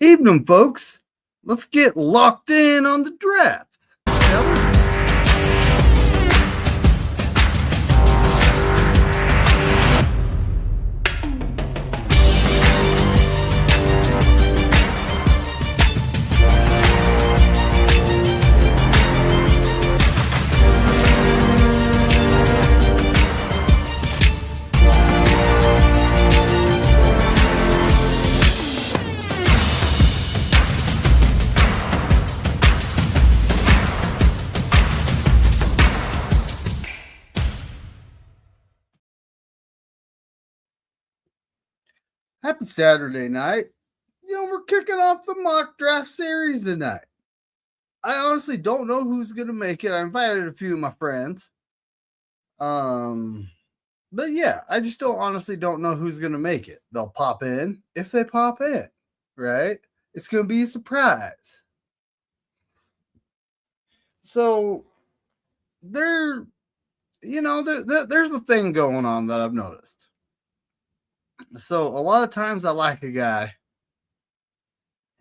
Evening, folks. Let's get locked in on the draft, shall we? Happy Saturday night. We're kicking off the mock draft series tonight. I honestly don't know who's going to make it. I invited a few of my friends. But yeah, I just honestly don't know who's going to make it. They'll pop in if they pop in, right? It's going to be a surprise. So there's a thing going on that I've noticed. So a lot of times I like a guy,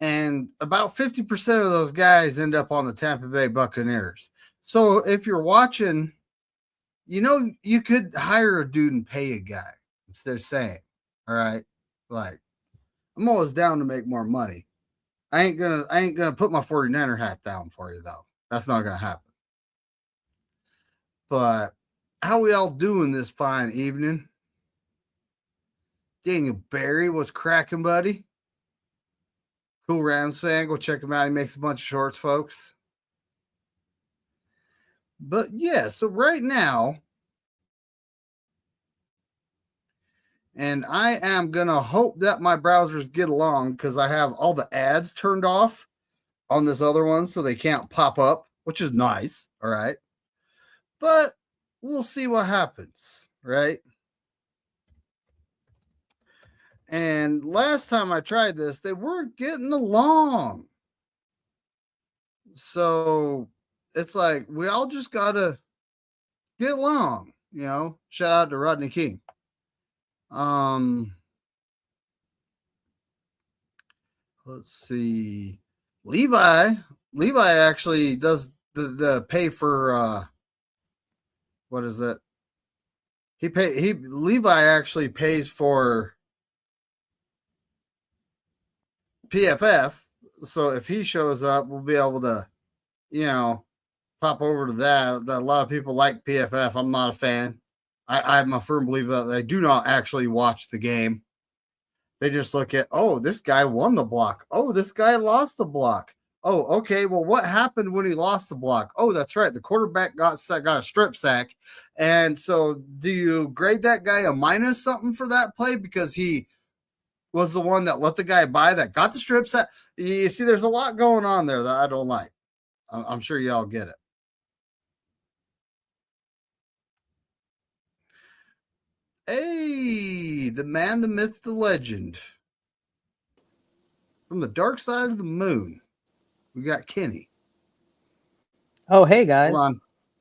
and about 50% of those guys end up on the Tampa Bay Buccaneers. So if you're watching, you could hire a dude and pay a guy instead of saying, all right, like, I'm always down to make more money. I ain't gonna put my 49er hat down for you though. That's not gonna happen. But how we all doing this fine evening? Daniel Barry was cracking, buddy. Cool Rams fan. Go check him out. He makes a bunch of shorts, folks. But yeah, so right now, and I am going to hope that my browsers get along because I have all the ads turned off on this other one so they can't pop up, which is nice. All right. But we'll see what happens, right? And last time I tried this, they weren't getting along. So it's like, we all just got to get along, Shout out to Rodney King. Let's see. Levi actually does the pay for, what is that? Levi actually pays for PFF, so if he shows up, we'll be able to, pop over to that. A lot of people like PFF. I'm not a fan. I'm a firm believer that they do not actually watch the game. They just look at, oh, this guy won the block. Oh, this guy lost the block. Oh, okay. Well, what happened when he lost the block? Oh, that's right. The quarterback got a strip sack. And so do you grade that guy a minus something for that play because he was the one that let the guy by that got the strip sack? You see, there's a lot going on there that I don't like. I'm sure y'all get it. Hey, the man, the myth, the legend. From the dark side of the moon, we got Kenny. Oh, hey, guys. Hold on.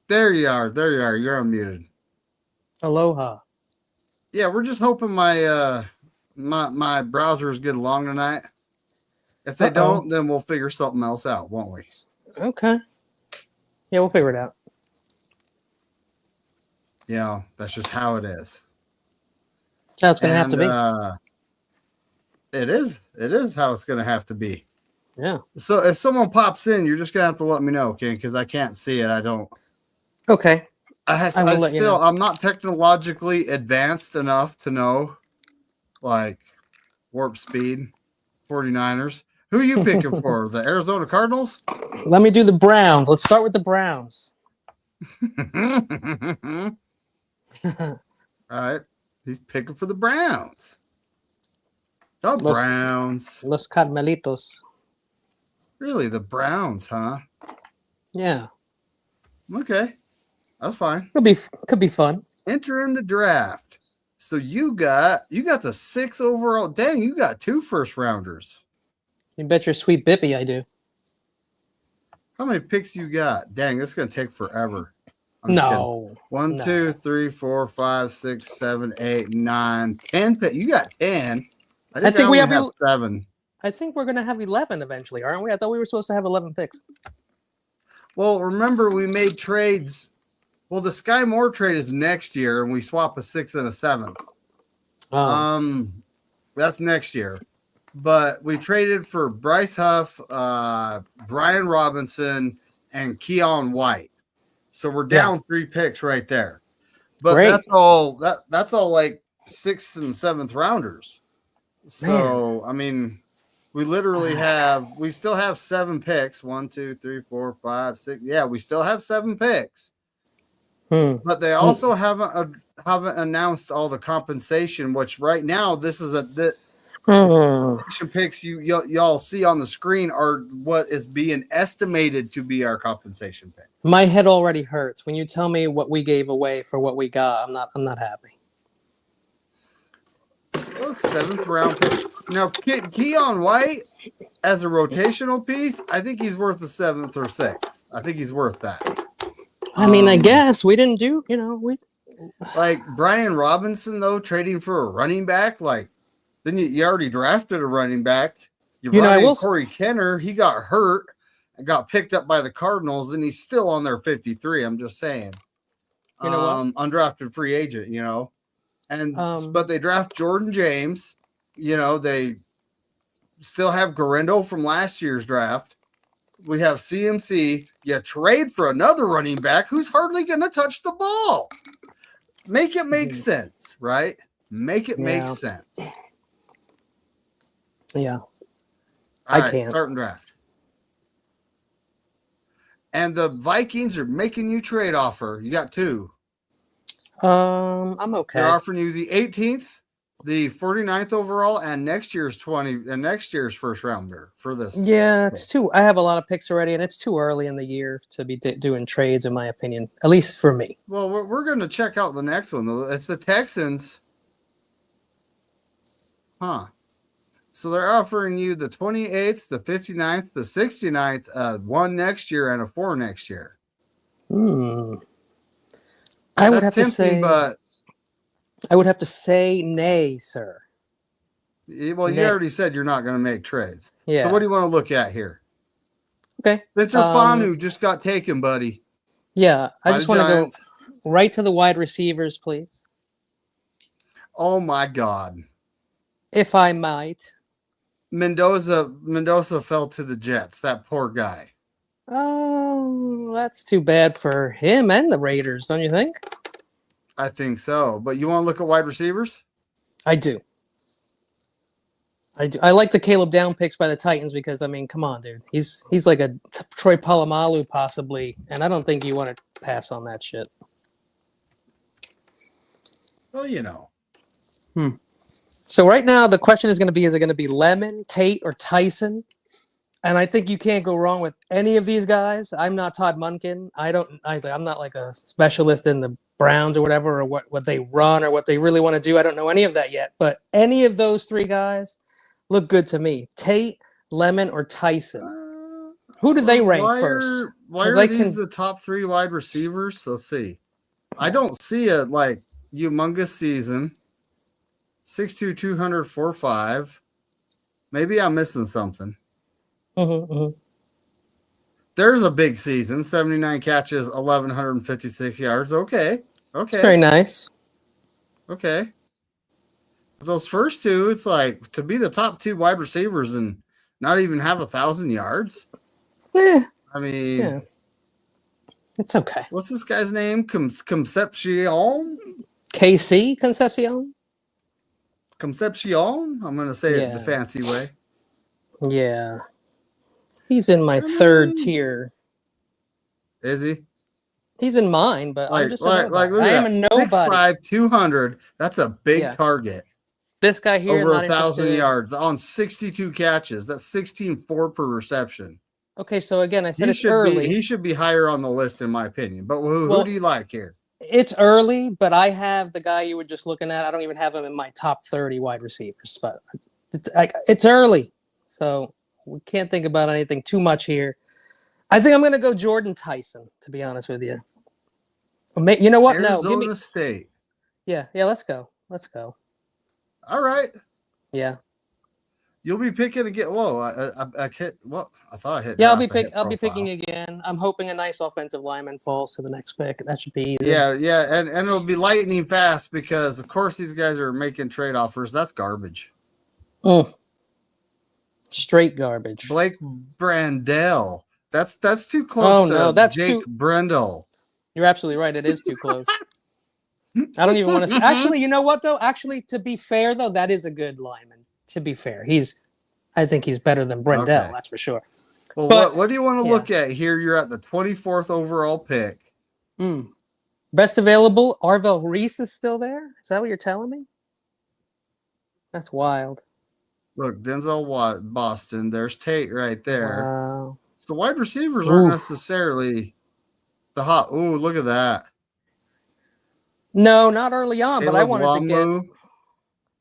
There you are. You're unmuted. Aloha. Yeah, we're just hoping my browsers get along tonight. If they don't, then we'll figure something else out, won't we? Okay. Yeah, we'll figure it out. That's just how it is. That's how it's going to have to be. It is how it's going to have to be. Yeah. So if someone pops in, you're just going to have to let me know, okay? Because I can't see it. I don't. Okay. I'm not technologically advanced enough to know, like, warp speed, 49ers. Who are you picking for? The Arizona Cardinals? Let me do the Browns. Let's start with the Browns. All right. He's picking for the Browns. Browns. Los Carmelitos. Really? The Browns, huh? Yeah. Okay. That's fine. Could be fun. Enter in the draft. So you got the 6 overall. Dang, you got 2 first rounders. You bet your sweet bippy I do. How many picks you got? Dang, this is gonna take forever. No. 1, 2, 3, 4, 5, 6, 7, 8, 9, 10 picks. You got 10. I think we have 7. I think we're going to have 11 eventually, aren't we? I thought we were supposed to have 11 picks. Well, remember we made trades. Well, the Sky Moore trade is next year, and we swap a 6th and a 7th. That's next year. But we traded for Bryce Huff, Brian Robinson, and Keon White. So we're down 3 picks right there. But that's all like 6th and 7th rounders. So, I mean, we literally we still have 7 picks. 1, 2, 3, 4, 5, 6. Yeah, we still have 7 picks. But they also haven't announced all the compensation, which right now this is the picks y'all see on the screen are what is being estimated to be our compensation pick. My head already hurts when you tell me what we gave away for what we got. I'm not happy. Oh, 7th round pick. Now, Keon White as a rotational piece, I think he's worth the 7th or 6th. I think he's worth that. I mean, I guess we didn't do, like Brian Robinson though, trading for a running back. Like, then you already drafted a running back. Corey Kenner, he got hurt and got picked up by the Cardinals, and he's still on their 53. I'm just saying, you know what? Undrafted free agent, and but they draft Jordan James. They still have Garendo from last year's draft. We have CMC. You trade for another running back who's hardly going to touch the ball. Make it make sense, right? Make it make sense. Yeah. I can't. Start and draft. And the Vikings are making you trade offer. You got 2. I'm okay. They're offering you the 18th, the 49th overall, and next year's 1st rounder for this. Yeah, it's I have a lot of picks already, and it's too early in the year to be doing trades, in my opinion, at least for me. Well, we're going to check out the next one. It's the Texans. So they're offering you the 28th, the 59th, the 69th, 1 next year, and a 4 next year. I would have to say, but I would have to say nay, sir. Well, you already said you're not going to make trades. Yeah. So what do you want to look at here? Okay. Spencer Fanu just got taken, buddy. Yeah. I just want to go right to the wide receivers, please. Oh, my God. If I might. Mendoza fell to the Jets. That poor guy. Oh, that's too bad for him and the Raiders, don't you think? I think so. But you want to look at wide receivers? I do. I like the Caleb Down picks by the Titans because, I mean, come on, dude. He's like a Troy Polamalu possibly, and I don't think you want to pass on that shit. Well, So right now the question is going to be, is it going to be Lemon, Tate, or Tyson? And I think you can't go wrong with any of these guys. I'm not Todd Monken. I'm not like a specialist in the Browns or whatever, or what they run or what they really want to do. I don't know any of that yet. But any of those 3 guys look good to me. Tate, Lemon, or Tyson. Who do they rank first? Why are these the top 3 wide receivers? Let's see. I don't see a humongous season. 6'2", 200, 4'5". Maybe I'm missing something. There's a big season, 79 catches, 1,156 yards. Okay. It's very nice. Okay. Those first 2, it's like to be the top 2 wide receivers and not even have 1,000 yards. I mean, it's okay. What's this guy's name? Concepcion? KC Concepcion? Concepcion? I'm going to say it the fancy way. Yeah. He's in my 3rd tier. Is he? He's in mine, but I'm just look I am a nobody. 6'5", 200. That's a big target. This guy here over 1,000 yards on 62 catches. That's 16.4 per reception. Okay, so again, I said it's early. He should be higher on the list in my opinion. But who do you like here? It's early, but I have the guy you were just looking at. I don't even have him in my top 30 wide receivers, but it's early, so we can't think about anything too much here. I think I'm going to go Jordan Tyson, to be honest with you. You know what? Arizona State. Yeah, let's go. All right. Yeah. You'll be picking again. Whoa, I hit. What? I thought I hit. Yeah, Draft, I'll be profile. picking again. I'm hoping a nice offensive lineman falls to the next pick. That should be easy. Yeah, and it'll be lightning fast because of course these guys are making trade offers. That's garbage. Straight garbage. Blake Brandel. That's too close. Oh to no, that's Jake too. Brendel. You're absolutely right. It is too close. I don't even want to say. Actually, you know what though? Actually, to be fair though, that is a good lineman. To be fair, I think he's better than Brendel. Okay. That's for sure. Well, But- what do you want to yeah. look at here? You're at the 24th overall pick. Best available. Arvell Reese is still there. Is that what you're telling me? That's wild. Look, Denzel Watt, Boston. There's Tate right there. Wow. So the wide receivers aren't Oof. necessarily the hot. Ooh, look at that. No, not early on, but I Caleb wanted to get. Lamu.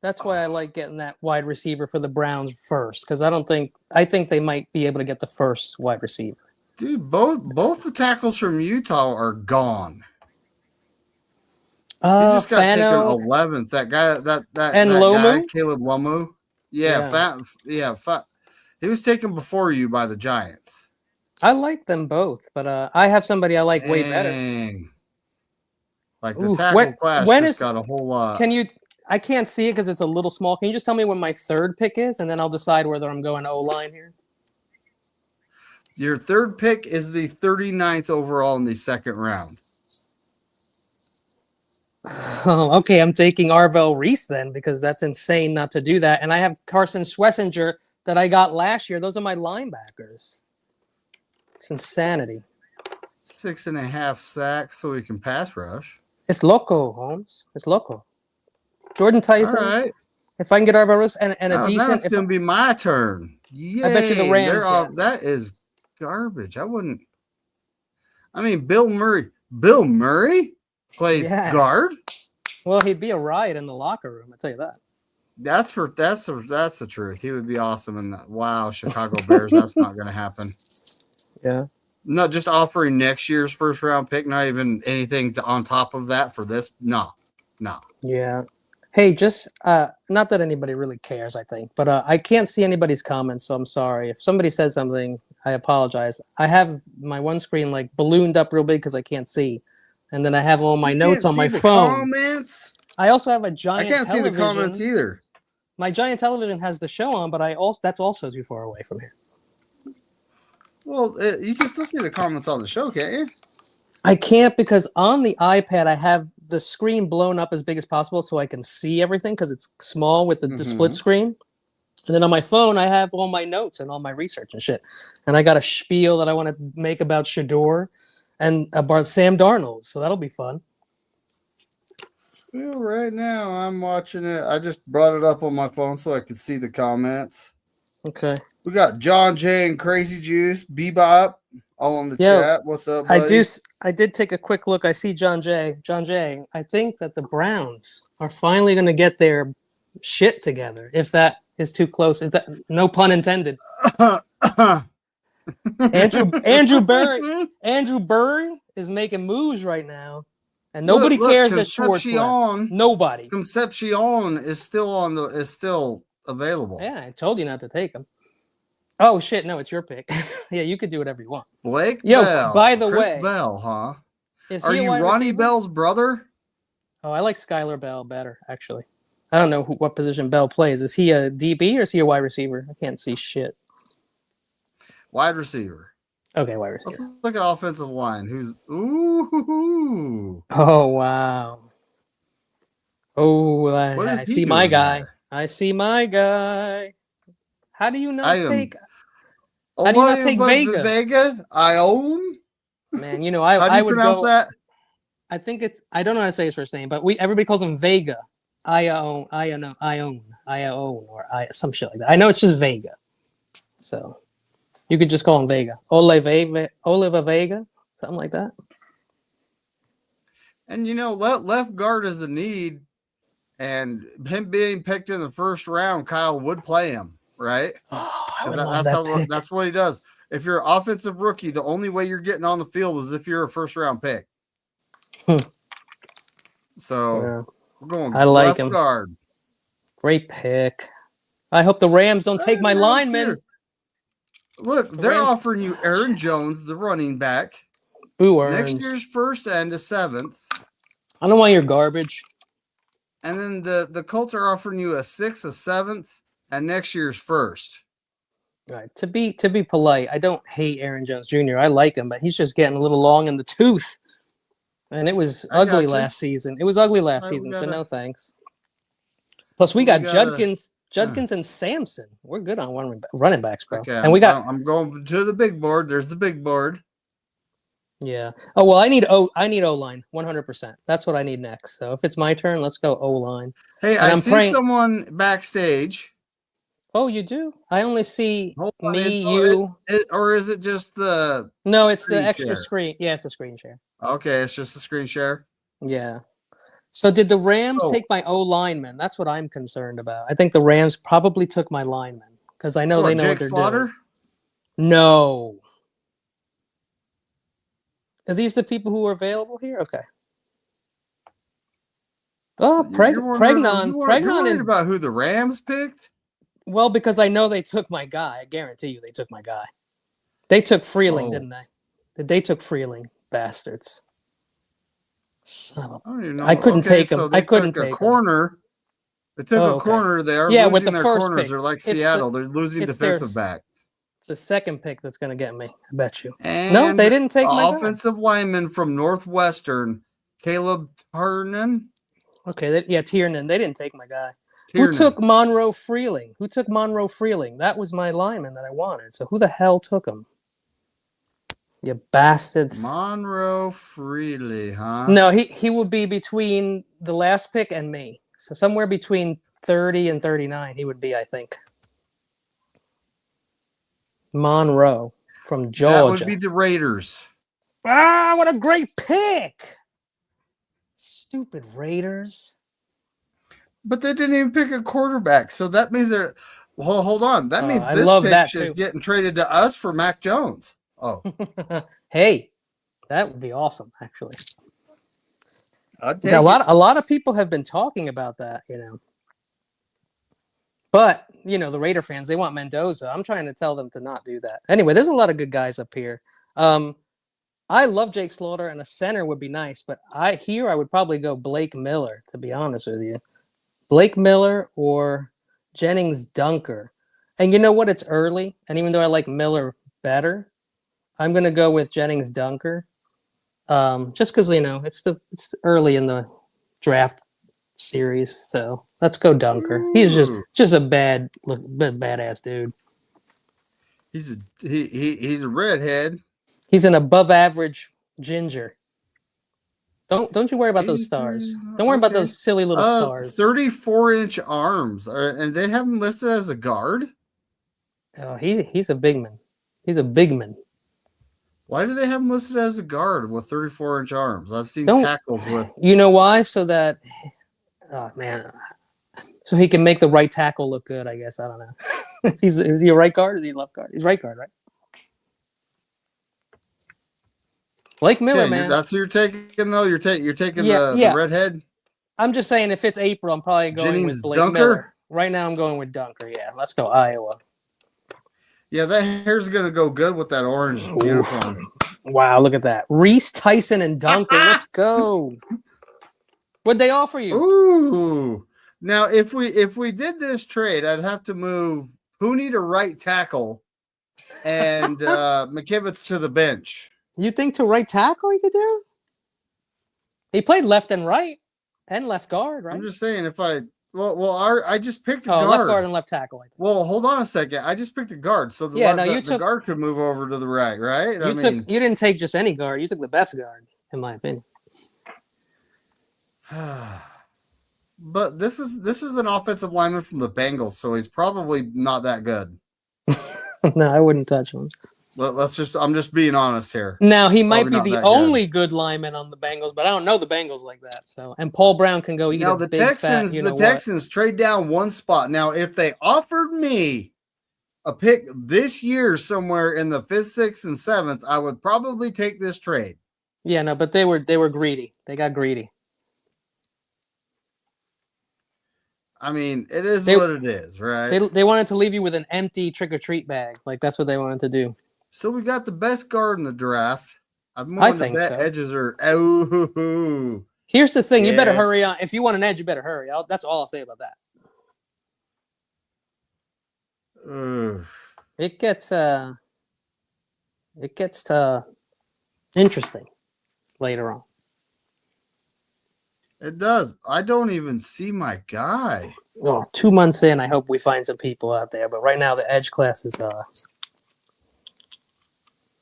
That's why I like getting that wide receiver for the Browns first, because I think they might be able to get the first wide receiver. Dude, both the tackles from Utah are gone. He just got taken Fano 11th. That guy, and that Lomu? guy, Caleb Lamu. Yeah. He was taken before you by the Giants. I like them both, but I have somebody I like way better. Dang. Like the Oof. tackle class when just is- got a whole lot. I can't see it because it's a little small. Can you just tell me when my third pick is, and then I'll decide whether I'm going O-line here? Your third pick is the 39th overall in the second round. Oh, okay, I'm taking Arvell Reese then because that's insane not to do that. And I have Carson Schwessinger that I got last year. Those are my linebackers. It's insanity. 6.5 sacks so he can pass rush. It's loco, Holmes. It's loco. Jordan Tyson. All right. If I can get Arvell Reese and a Now decent. that's going to be my turn. Yay. I bet you the Rams, yes. That is garbage. I wouldn't. I mean, Bill Murray. Bill Murray plays Yes. guard. Well, he'd be a riot in the locker room. I tell you that. That's the truth. He would be awesome in that. Wow, Chicago Bears. That's not going to happen. Yeah. Not just offering next year's first round pick, not even anything on top of that for this. No. Yeah. Hey, just not that anybody really cares, I think, but I can't see anybody's comments, so I'm sorry. If somebody says something, I apologize. I have my one screen like ballooned up real big because I can't see, and then I have all my notes on my phone. Comments? I also have a I giant. can't see the television. comments either. My giant television has the show on, but that's also too far away from here. Well, you can still see the comments on the show, can't you? I can't because on the iPad I have the screen blown up as big as possible so I can see everything because it's small with the split screen. And then on my phone I have all my notes and all my research and shit. And I got a spiel that I want to make about Shador and about Sam Darnold, so that'll be fun. Well, right now I'm watching it. I just brought it up on my phone so I could see the comments. Okay. We got John J and Crazy Juice, Bebop, all in the Yo, chat. What's up, buddy? I did take a quick look. I see John Jay. John Jay, I think that the Browns are finally going to get their shit together. If that is too close, is that no pun intended? Andrew Berry is making moves right now, and nobody cares that Schwartz left. Nobody. Concepcion is still available. Yeah, I told you not to take him. Oh shit! No, it's your pick. Yeah, you could do whatever you want. Blake Yo, Bell. by the Chris way, Bell, huh? Is Are he a you wide Ronnie receiver? Bell's brother? Oh, I like Skylar Bell better, actually. I don't know what position Bell plays. Is he a DB or is he a wide receiver? I can't see shit. Wide receiver. Okay, wide Let's receiver. look at offensive line. Who's ooh? Oh wow. Oh, What is I he see my doing guy. there? I see my guy. How do you not take? Oh, How do you not take Vega? Vega, I own. Man, you know How do I you would pronounce go. that? I think it's. I don't know how to say his first name, but everybody calls him Vega. I own, or some shit like that. I know it's just Vega. So you could just call him Vega. Oliva Vega, something like that. And left guard is a need, and him being picked in the first round, Kyle would play him, right? Oh, I would love that pick. That's what he does. If you're an offensive rookie, the only way you're getting on the field is if you're a first round pick. So Yeah. we're going I like left him. guard. Great pick. I hope the Rams don't take my Rams lineman. too. Look, The they're Rams- offering you Aaron Jones, the running back, Who next earns? year's first and a 7th. I don't want your garbage. And then the Colts are offering you a 6th, a 7th, and next year's first. Right. To be polite, I don't hate Aaron Jones Jr. I like him, but he's just getting a little long in the tooth. And it was ugly gotcha. last season. It was ugly last Right, we season, so gotta- no thanks. Plus, we we got gotta- Judkins and Sampson. We're good on running backs, bro. Okay, And we got I'm going to the big board. There's the big board. yeah. Oh well, I need O line 100%. That's what I need next. So if it's my turn, let's go O line. Hey, And I I'm see praying- someone backstage. Oh, you do? I only see Hold on, me, or is it just the? No, it's the screen extra share? screen. Yeah, it's a screen share. Okay, it's just a screen share. Yeah. So did the Rams Oh. take my O lineman? That's what I'm concerned about. I think the Rams probably took my lineman because I know they know Jake what they're Slaughter? doing. No. Are these the people who are available here? Okay. Oh, You're Pregnon. worried about who the Rams picked? Well, because I know they took my guy. I guarantee you they took my guy. They took Freeling, Oh. didn't they? They took Freeling, bastards. Son of a... I don't even know. I couldn't take him. So I they couldn't took take a him. corner. They took Oh, a okay. corner. They are Yeah, losing with the their first corners. pick. They're like It's the- Seattle. They're losing it's their defensive backs. It's the second pick that's going to get me. I bet you. And No, they didn't take my guy. offensive lineman from Northwestern, Caleb Tarnan. Okay, Tiernan. They didn't take my guy. Who Tiernan. took Monroe Freeling? That was my lineman that I wanted. So who the hell took him? You bastards. Monroe Freely, huh? No, he would be between the last pick and me. So somewhere between 30 and 39 he would be, I think. Monroe from Georgia. That would be the Raiders. Ah, what a great pick. Stupid Raiders. But they didn't even pick a quarterback. So that means they're well, hold on. That means I this love pick that is too. getting traded to us for Mac Jones. Oh, Hey, that would be awesome, actually. I'd take Yeah, it. a lot of people have been talking about that, you know. But, you know, the Raider fans, they want Mendoza. I'm trying to tell them to not do that. Anyway, there's a lot of good guys up here. I love Jake Slaughter, and a center would be nice, but I would probably go Blake Miller, to be honest with you. Blake Miller or Jennings Dunker. And you know what? It's early, and even though I like Miller better, I'm going to go with Jennings Dunker. Just because, you know, it's early in the draft series, so let's go Dunker. He's just a badass dude. He's a redhead. He's an above average ginger. Don't you worry about those stars. Don't worry about Okay. those silly little stars. 34-inch arms, and they have him listed as a guard. Oh, he's a big man. He's a big man. Why do they have him listed as a guard with 34-inch arms? I've seen Don't- tackles with. You know why? So that, oh man, so he can make the right tackle look good. I guess I don't know. Is he a right guard or is he a left guard? He's right guard, right? Blake Miller, Okay, man. that's who you're taking though. You're taking Yeah, the yeah. redhead. I'm just saying, if it's April, I'm probably going Jennings with Blake Dunker? Miller. Right now, I'm going with Dunker. Yeah, let's go Iowa. Yeah, that hair's gonna go good with that orange Oof. uniform. Wow, look at that. Reese, Tyson, and Dunker. Let's go. What'd they offer you? Ooh. Now, if we did this trade, I'd have to move Pooney to right tackle and McKivitz to the bench. You think to right tackle he could do? He played left and right and left guard, right? I'm just saying, if I I just picked a Oh, guard. left guard and left tackle. I think. Well, hold on a second. I just picked a guard, so the, Yeah, the, no, you the took- guard could move over to the right, right? You didn't take just any guard. You took the best guard, in my opinion. But this is an offensive lineman from the Bengals, so he's probably not that good. No, I wouldn't touch him. I'm just being honest here. Now he might Probably be not the that good. only good lineman on the Bengals, but I don't know the Bengals like that. So, and Paul Brown can go eat Now a the big Texans, fat, you know the what. Texans trade down one spot. Now, if they offered me a pick this year somewhere in the 5th, 6th, and 7th, I would probably take this trade. Yeah, no, but they were greedy. They got greedy. I mean, it is They- what it is, right? They wanted to leave you with an empty trick or treat bag. Like that's what they wanted to do. So we got the best guard in the draft. I'm I willing to think bet so. edges are. Oh, Here's the thing: you better Yeah. hurry on. If you want an edge, you better hurry. That's all I'll say about that. It gets interesting later on. it does. I don't even see my guy. Well, 2 months in, I hope we find some people out there. But right now, the edge class is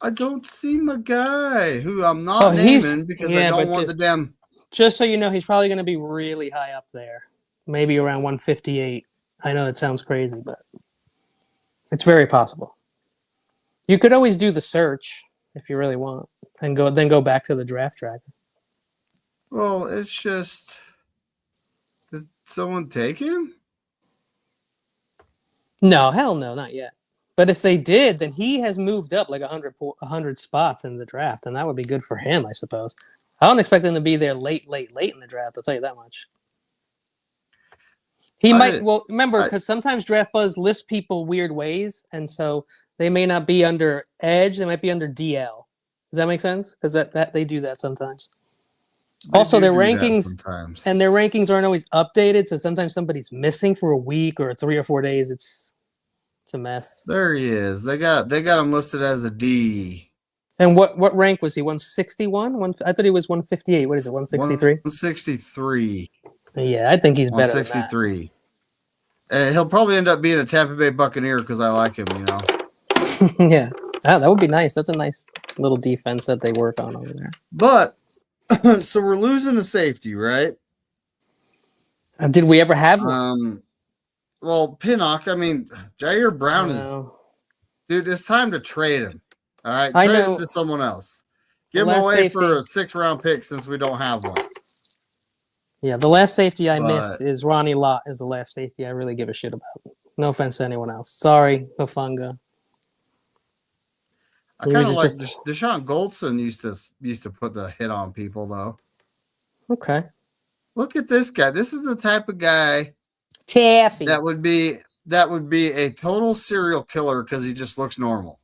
I don't see my guy who I'm not Oh, he's- naming because yeah, I don't but want the damn. just so you know, he's probably going to be really high up there, maybe around 158. I know it sounds crazy, but it's very possible. You could always do the search if you really want, and go back to the draft tracker. Well, it's just. Did someone take him? No, hell no, not yet. But if they did, then he has moved up like 100 spots in the draft, and that would be good for him, I suppose. I don't expect him to be there late in the draft. I'll tell you that much. He might. Well, remember, because sometimes Draft Buzz lists people weird ways, and so they may not be under Edge. They might be under DL. Does that make sense? Because that they do that sometimes. Also, their rankings and their rankings aren't always updated, so sometimes somebody's missing for a week or 3 or 4 days. It's a mess. There he is. They got him listed as a D. And what rank was he? 161? I thought he was 158. What is it? 163? 163. Yeah, I think he's better. 163. He'll probably end up being a Tampa Bay Buccaneer because I like him, you know. Yeah, that would be nice. That's a nice little defense that they work on over there. But so we're losing a safety, right? Did we ever have one? Well, Pinnock, I mean, Jair Brown is, dude, it's time to trade him. All right, trade him to someone else. Give him away for a 6th-round pick since we don't have one. Yeah, the last safety I miss is Ronnie Lott is the last safety I really give a shit about. No offense to anyone else. Sorry, Hufanga. I kind of like Deshaun Goldson used to put the hit on people though. Okay. Look at this guy. This is the type of guy Taffy that would be a total serial killer because he just looks normal.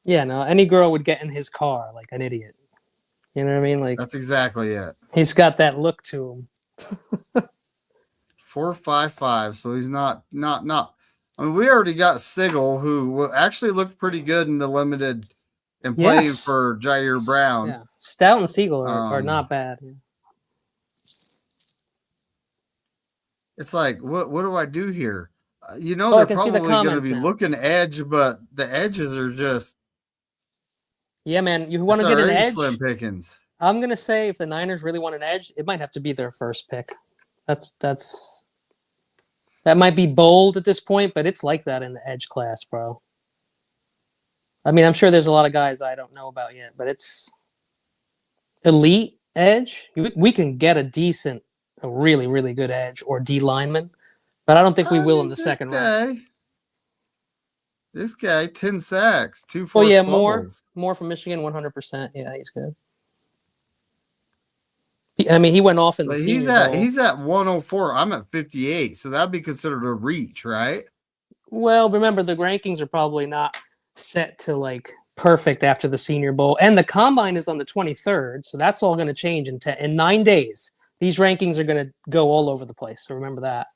Yeah, no, any girl would get in his car like an idiot. You know what I mean? Like that's exactly it. He's got that look to him. 4.55, so he's not. I mean, we already got Sigel, who actually looked pretty good in the limited and playing for Jair Brown. Yeah, Stout and Siegel are not bad. Yeah. It's like, what do I do here? You know, they're probably going to be looking edge, but the edges are just. Yeah, man, you want to get an edge? Slim pickings. I'm gonna say if the Niners really want an edge, it might have to be their first pick. That might be bold at this point, but it's like that in the edge class, bro. I mean, I'm sure there's a lot of guys I don't know about yet, but it's elite edge. We can get a really, really good edge or D lineman, but I don't think we will in the second round. This guy, 10 sacks, 2 forced fumbles. Yeah, more from Michigan, 100%. Yeah, he's good. I mean, he went off in the Senior Bowl. He's at 104. I'm at 58, so that'd be considered a reach, right? Well, remember the rankings are probably not set to like perfect after the Senior Bowl, and the combine is on the 23rd, so that's all going to change in 9 days. These rankings are going to go all over the place, so remember that.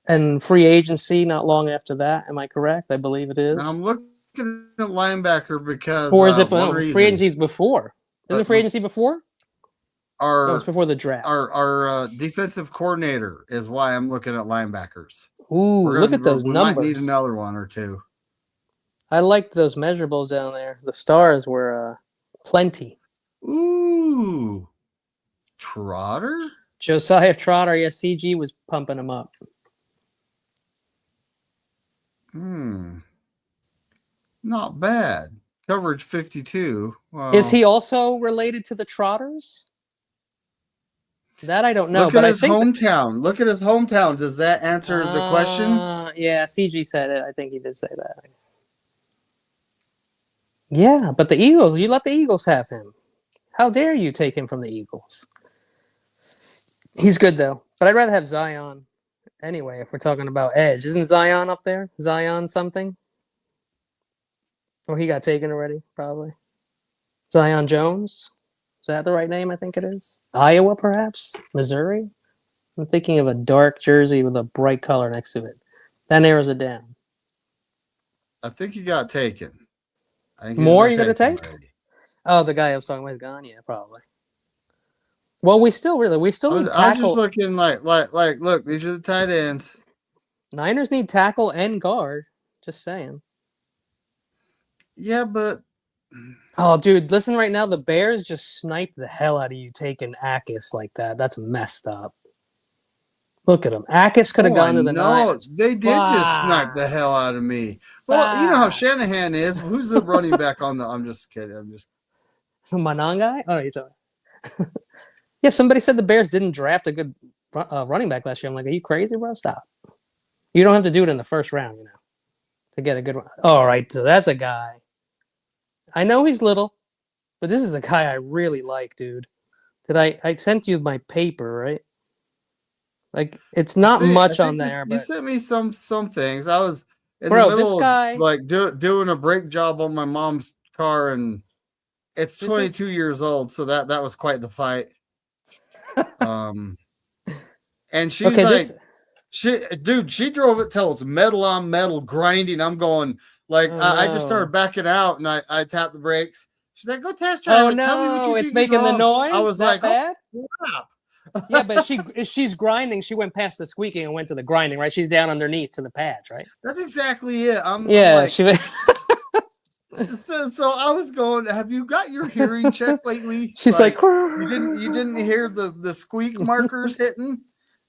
And free agency not long after that. Am I correct? I believe it is. Now I'm looking at linebacker because or is it free agency is before? Isn't free agency before? It's before the draft. Our defensive coordinator is why I'm looking at linebackers. Ooh, look at those numbers. Might need another one or two. I liked those measurables down there. The stars were plenty. Ooh, Trotter? Josiah Trotter. Yeah, CG was pumping him up. Not bad. Coverage 52. Well, is he also related to the Trotters? That I don't know. Look at his hometown. Look at his hometown. Does that answer the question? Yeah, CG said it. I think he did say that. Yeah, but the Eagles, you let the Eagles have him. How dare you take him from the Eagles? He's good though, but I'd rather have Zion anyway. If we're talking about edge, isn't Zion up there? Zion something? Or he got taken already? Probably. Zion Jones. Is that the right name? I think it is. Iowa, perhaps. Missouri. I'm thinking of a dark jersey with a bright color next to it. That narrows it down. I think he got taken. I think More been you gonna taken take? already. Oh, the guy I was talking about is gone. Yeah, probably. Well, we still need I was tackle. just looking like look, these are the tight ends. Niners need tackle and guard. Just saying. Yeah, but Oh, dude, listen right now. The Bears just sniped the hell out of you taking Akis like that. That's messed up. Look at him. Akis could have I gone to the know Niners. they did just snipe the hell out of me. Well, you know how Shanahan is. Who's the running back on the? I'm just kidding. I'm just Manon guy? Oh, you're talking. Yeah, somebody said the Bears didn't draft a good running back last year. I'm like, are you crazy, bro? Stop. You don't have to do it in the first round, to get a good one. All right, so that's a guy. I know he's little, but this is a guy I really like, dude. I sent you my paper, right? Like, it's not much on there, you but sent me some things. I was in bro, the this middle guy of like doing a brake job on my mom's car, and it's 22 years old, so that was quite the fight. And she's okay, she drove it till it's metal on metal grinding. I'm going like I just started backing out, and I tapped the brakes. She's like, "Go test drive oh it. Tell me what no, you it's think making the noise. I was that like, bad? "Oh crap!" Yeah, but she's grinding. She went past the squeaking and went to the grinding, right? She's down underneath to the pads, right? That's exactly it. I'm like, she. So I was going, have you got your hearing checked lately? She's like you didn't hear the squeak markers hitting?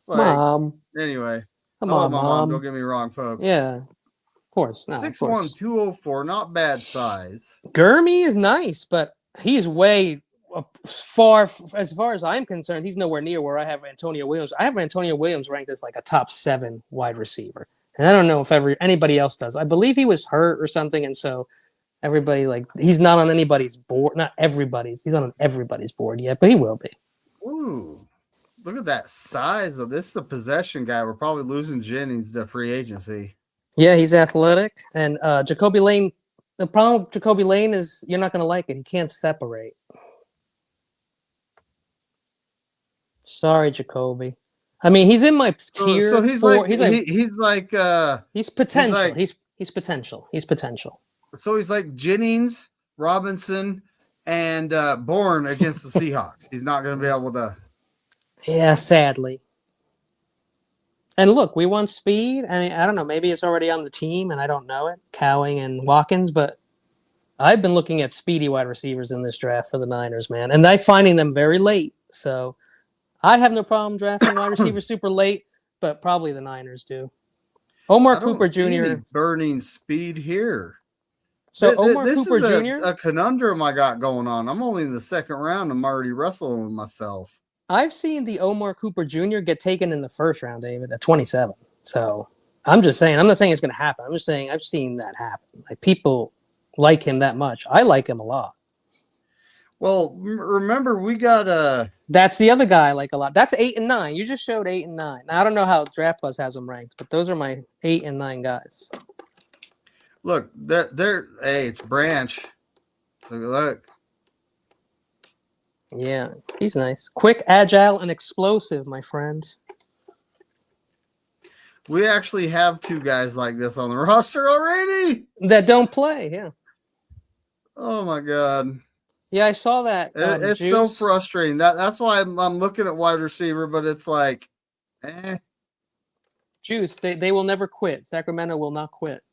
Like, Mom. Anyway. Come on, Mom. Mom. Don't get me wrong, folks. Yeah. Of course. No, 6'1", 204, not bad size. Gurmy is nice, but he's way far as far as I'm concerned, he's nowhere near where I have Antonio Williams. I have Antonio Williams ranked as like a top 7 wide receiver. And I don't know if anybody else does. I believe he was hurt or something, and so everybody he's not on anybody's board. Not everybody's. He's not on everybody's board yet, but he will be. Ooh, look at that size of this. Is a possession guy. We're probably losing Jennings to free agency. Yeah, he's athletic, and Jacoby Lane. The problem with Jacoby Lane is you're not going to like it. He can't separate. Sorry, Jacoby. I mean, he's in my tier. So he's 4. He's potential. He's potential. He's potential. So he's like Jennings, Robinson, and Bourne against the Seahawks. He's not going to be able to. Yeah, sadly. And look, we want speed. I mean, I don't know. Maybe it's already on the team, and I don't know it. Cowing and Watkins, but I've been looking at speedy wide receivers in this draft for the Niners, man, and I'm finding them very late. So I have no problem drafting wide receivers super late, but probably the Niners do. Omar Cooper Jr. burning speed here. So Omar Cooper Jr. A conundrum I got going on. I'm only in the second round. I'm already wrestling with myself. I've seen the Omar Cooper Jr. get taken in the first round, David, at 27. So I'm just saying. I'm not saying it's going to happen. I'm just saying I've seen that happen. Like, people like him that much. I like him a lot. Well, remember we got That's the other guy I like a lot. That's 8 and 9. You just showed 8 and 9. Now, I don't know how Draft Buzz has them ranked, but those are my 8 and 9 guys. Look, they're hey, it's Branch. Look. Yeah, he's nice. Quick, agile, and explosive, my friend. We actually have 2 guys like this on the roster already. That don't play, yeah. Oh my God. Yeah, I saw that. It's Juice. so frustrating. That's why I'm looking at wide receiver, but it's like, Juice, they will never quit. Sacramento will not quit.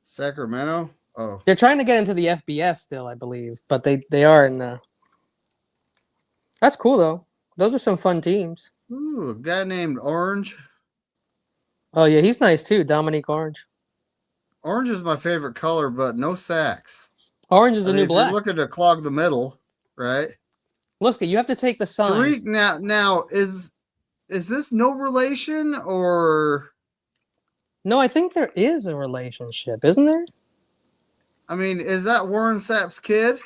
Sacramento? Oh. They're trying to get into the FBS still, I believe, but they are in the. That's cool though. Those are some fun teams. Ooh, a guy named Orange. Oh yeah, he's nice too, Dominique Orange. Orange is my favorite color, but no sacks. Orange is the new black. You're looking to clog the middle, right? Listen, you have to take the signs. Now is this no relation or? No, I think there is a relationship, isn't there? I mean, is that Warren Sapp's kid?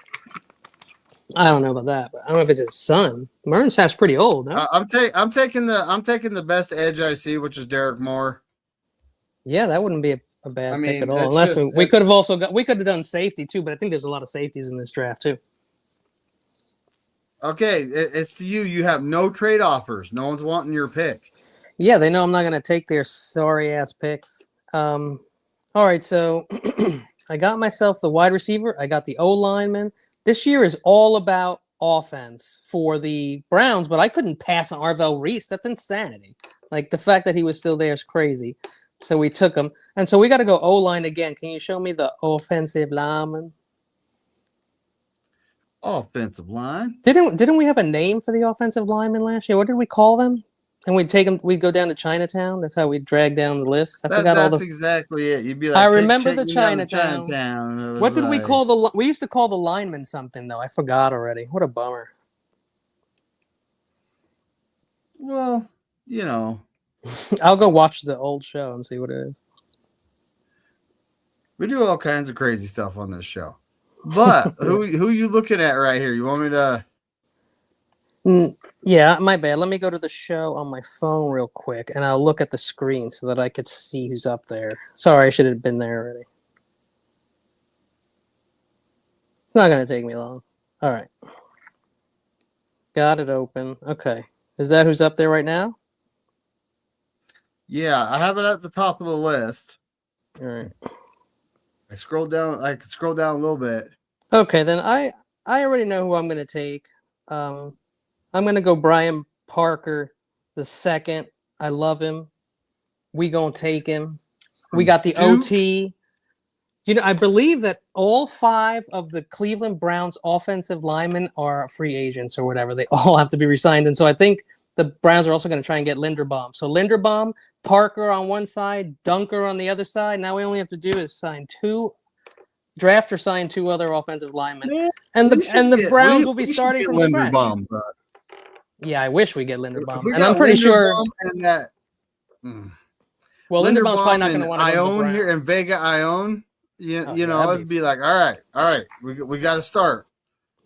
I don't know about that, but I don't know if it's his son. Mernstaff's pretty old, no? I'm taking the best edge I see, which is Derek Moore. Yeah, that wouldn't be a bad I pick at mean, all. it's Unless just- we could have also we could have done safety too, but I think there's a lot of safeties in this draft too. Okay, it's to you. You have no trade offers. No one's wanting your pick. Yeah, they know I'm not going to take their sorry ass picks. All right, so I got myself the wide receiver. I got the O lineman. This year is all about offense for the Browns, but I couldn't pass on Arvell Reese. That's insanity. Like the fact that he was still there is crazy. So we took him, and so we got to go O line again. Can you show me the offensive lineman? Offensive line. Didn't we have a name for the offensive lineman last year? What did we call them? And we'd take them. We'd go down to Chinatown. That's how we drag down the list. I forgot all That's the. exactly it. You'd be like, I remember "Take the me down to Chinatown. Chinatown." And it What was did we like, call the? We used to call the lineman something though. I forgot already. What a bummer. Well, you know, I'll go watch the old show and see what it is. we do all kinds of crazy stuff on this show. But who you looking at right here? You want me to? Yeah, my bad. Let me go to the show on my phone real quick, and I'll look at the screen so that I could see who's up there. Sorry, I should have been there already. It's not gonna take me long. All right, got it open. Okay, is that who's up there right now? Yeah, I have it at the top of the list. All right. I scrolled down. I could scroll down a little bit. Okay, then I already know who I'm gonna take. I'm gonna go Brian Parker the second. I love him. We gonna take him. We got the Duke? OT. You know, I believe that all 5 of the Cleveland Browns offensive linemen are free agents or whatever. They all have to be resigned, and so I think the Browns are also going to try and get Linderbaum. So Linderbaum, Parker on one side, Dunker on the other side. Now we only have to do is sign 2 draft or sign 2 other offensive linemen, Man, and the Browns will be starting from scratch. Linderbaum, Yeah, I wish we get Linderbaum, If we and got I'm pretty sure. Linderbaum and that. Well, Linderbaum's probably not going to and want to go to the Ione here in Browns. Vega Ione. You Oh, yeah, know, that'd it'd be be like, all right, we got to start.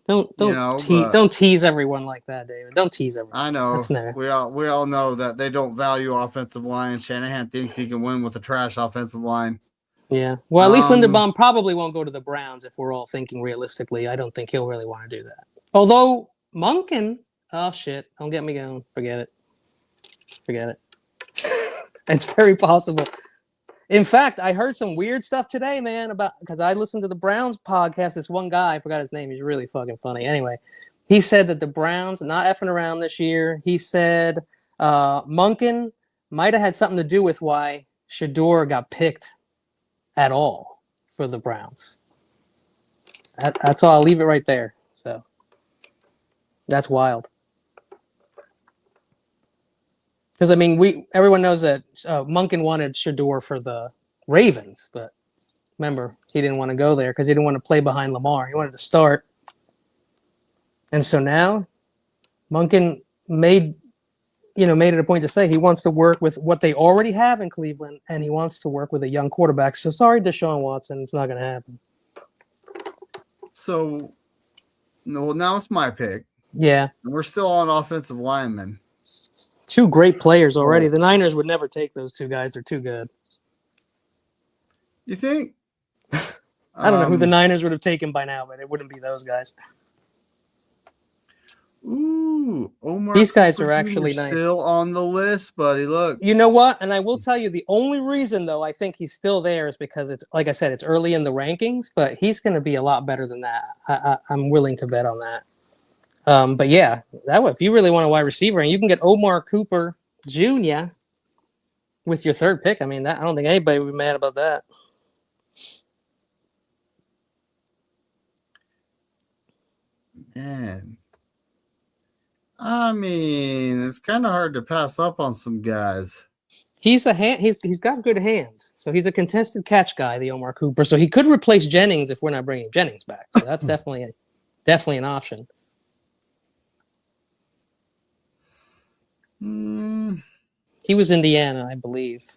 Don't don't tease everyone like that, David. Don't tease everyone. I know. That's never. We all know that they don't value offensive line. Shanahan thinks he can win with a trash offensive line. Yeah. Well, at least Um, Linderbaum probably won't go to the Browns if we're all thinking realistically. I don't think he'll really want to do that. Although Monken, oh shit, don't get me going. Forget it. It's very possible. In fact, I heard some weird stuff today, man, because I listened to the Browns podcast. This one guy, I forgot his name. He's really fucking funny. Anyway, he said that the Browns are not effing around this year. He said Monken might have had something to do with why Shador got picked at all for the Browns. That's all. I'll leave it right there. So that's wild. Because I mean, everyone knows that Monken wanted Shador for the Ravens, but remember he didn't want to go there because he didn't want to play behind Lamar. He wanted to start, and so now Monken made it a point to say he wants to work with what they already have in Cleveland, and he wants to work with a young quarterback. So sorry, Deshaun Watson, it's not going to happen. So, no, now it's my pick. Yeah, And we're still on offensive linemen. 2 great players already. The Niners would never take those 2 guys. They're too good. You think? I don't know who the Niners would have taken by now, but it wouldn't be those guys. Ooh, Omar. These guys Cooper are actually Jr. nice. Still on the list, buddy. Look. You know what? And I will tell you, the only reason, though, I think he's still there is because it's, like I said, it's early in the rankings, but he's going to be a lot better than that. I'm willing to bet on that. But yeah, if you really want a wide receiver, and you can get Omar Cooper Jr. with your 3rd pick, I mean, I don't think anybody would be mad about that. Man. I mean, it's kind of hard to pass up on some guys. He's got good hands, so he's a contested catch guy, the Omar Cooper. So he could replace Jennings if we're not bringing Jennings back. So that's definitely an option. He was Indiana, I believe.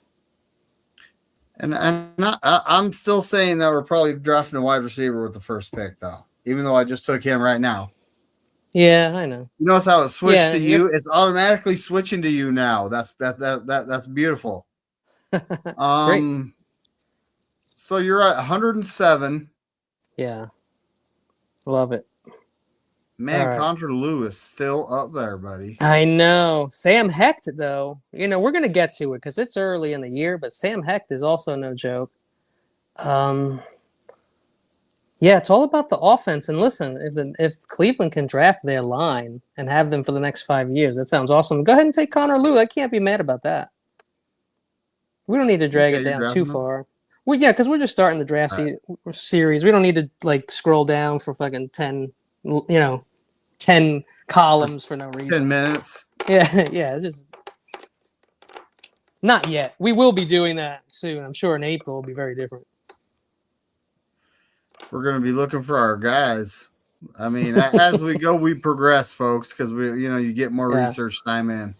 And I'm still saying that we're probably drafting a wide receiver with the 1st pick, though. Even though I just took him right now. Yeah, I know. You notice how it switched Yeah, to you? It's automatically switching to you now. That's beautiful. Great. So you're at 107. Yeah, love it. Man, All right. Contra Lewis still up there, buddy. I know. Sam Hecht, though, we're going to get to it because it's early in the year, but Sam Hecht is also no joke. Yeah, it's all about the offense. And listen, if Cleveland can draft their line and have them for the next 5 years, that sounds awesome. Go ahead and take Connor Lewis. I can't be mad about that. We don't need to drag it down too far. Well, yeah, because we're just starting the draft series. We don't need to scroll down for fucking 10 columns for no reason. 10 minutes. Yeah, yeah, just not yet. We will be doing that soon. I'm sure in April it'll be very different. We're going to be looking for our guys. I mean, as we go, we progress, folks, because you get more research time in.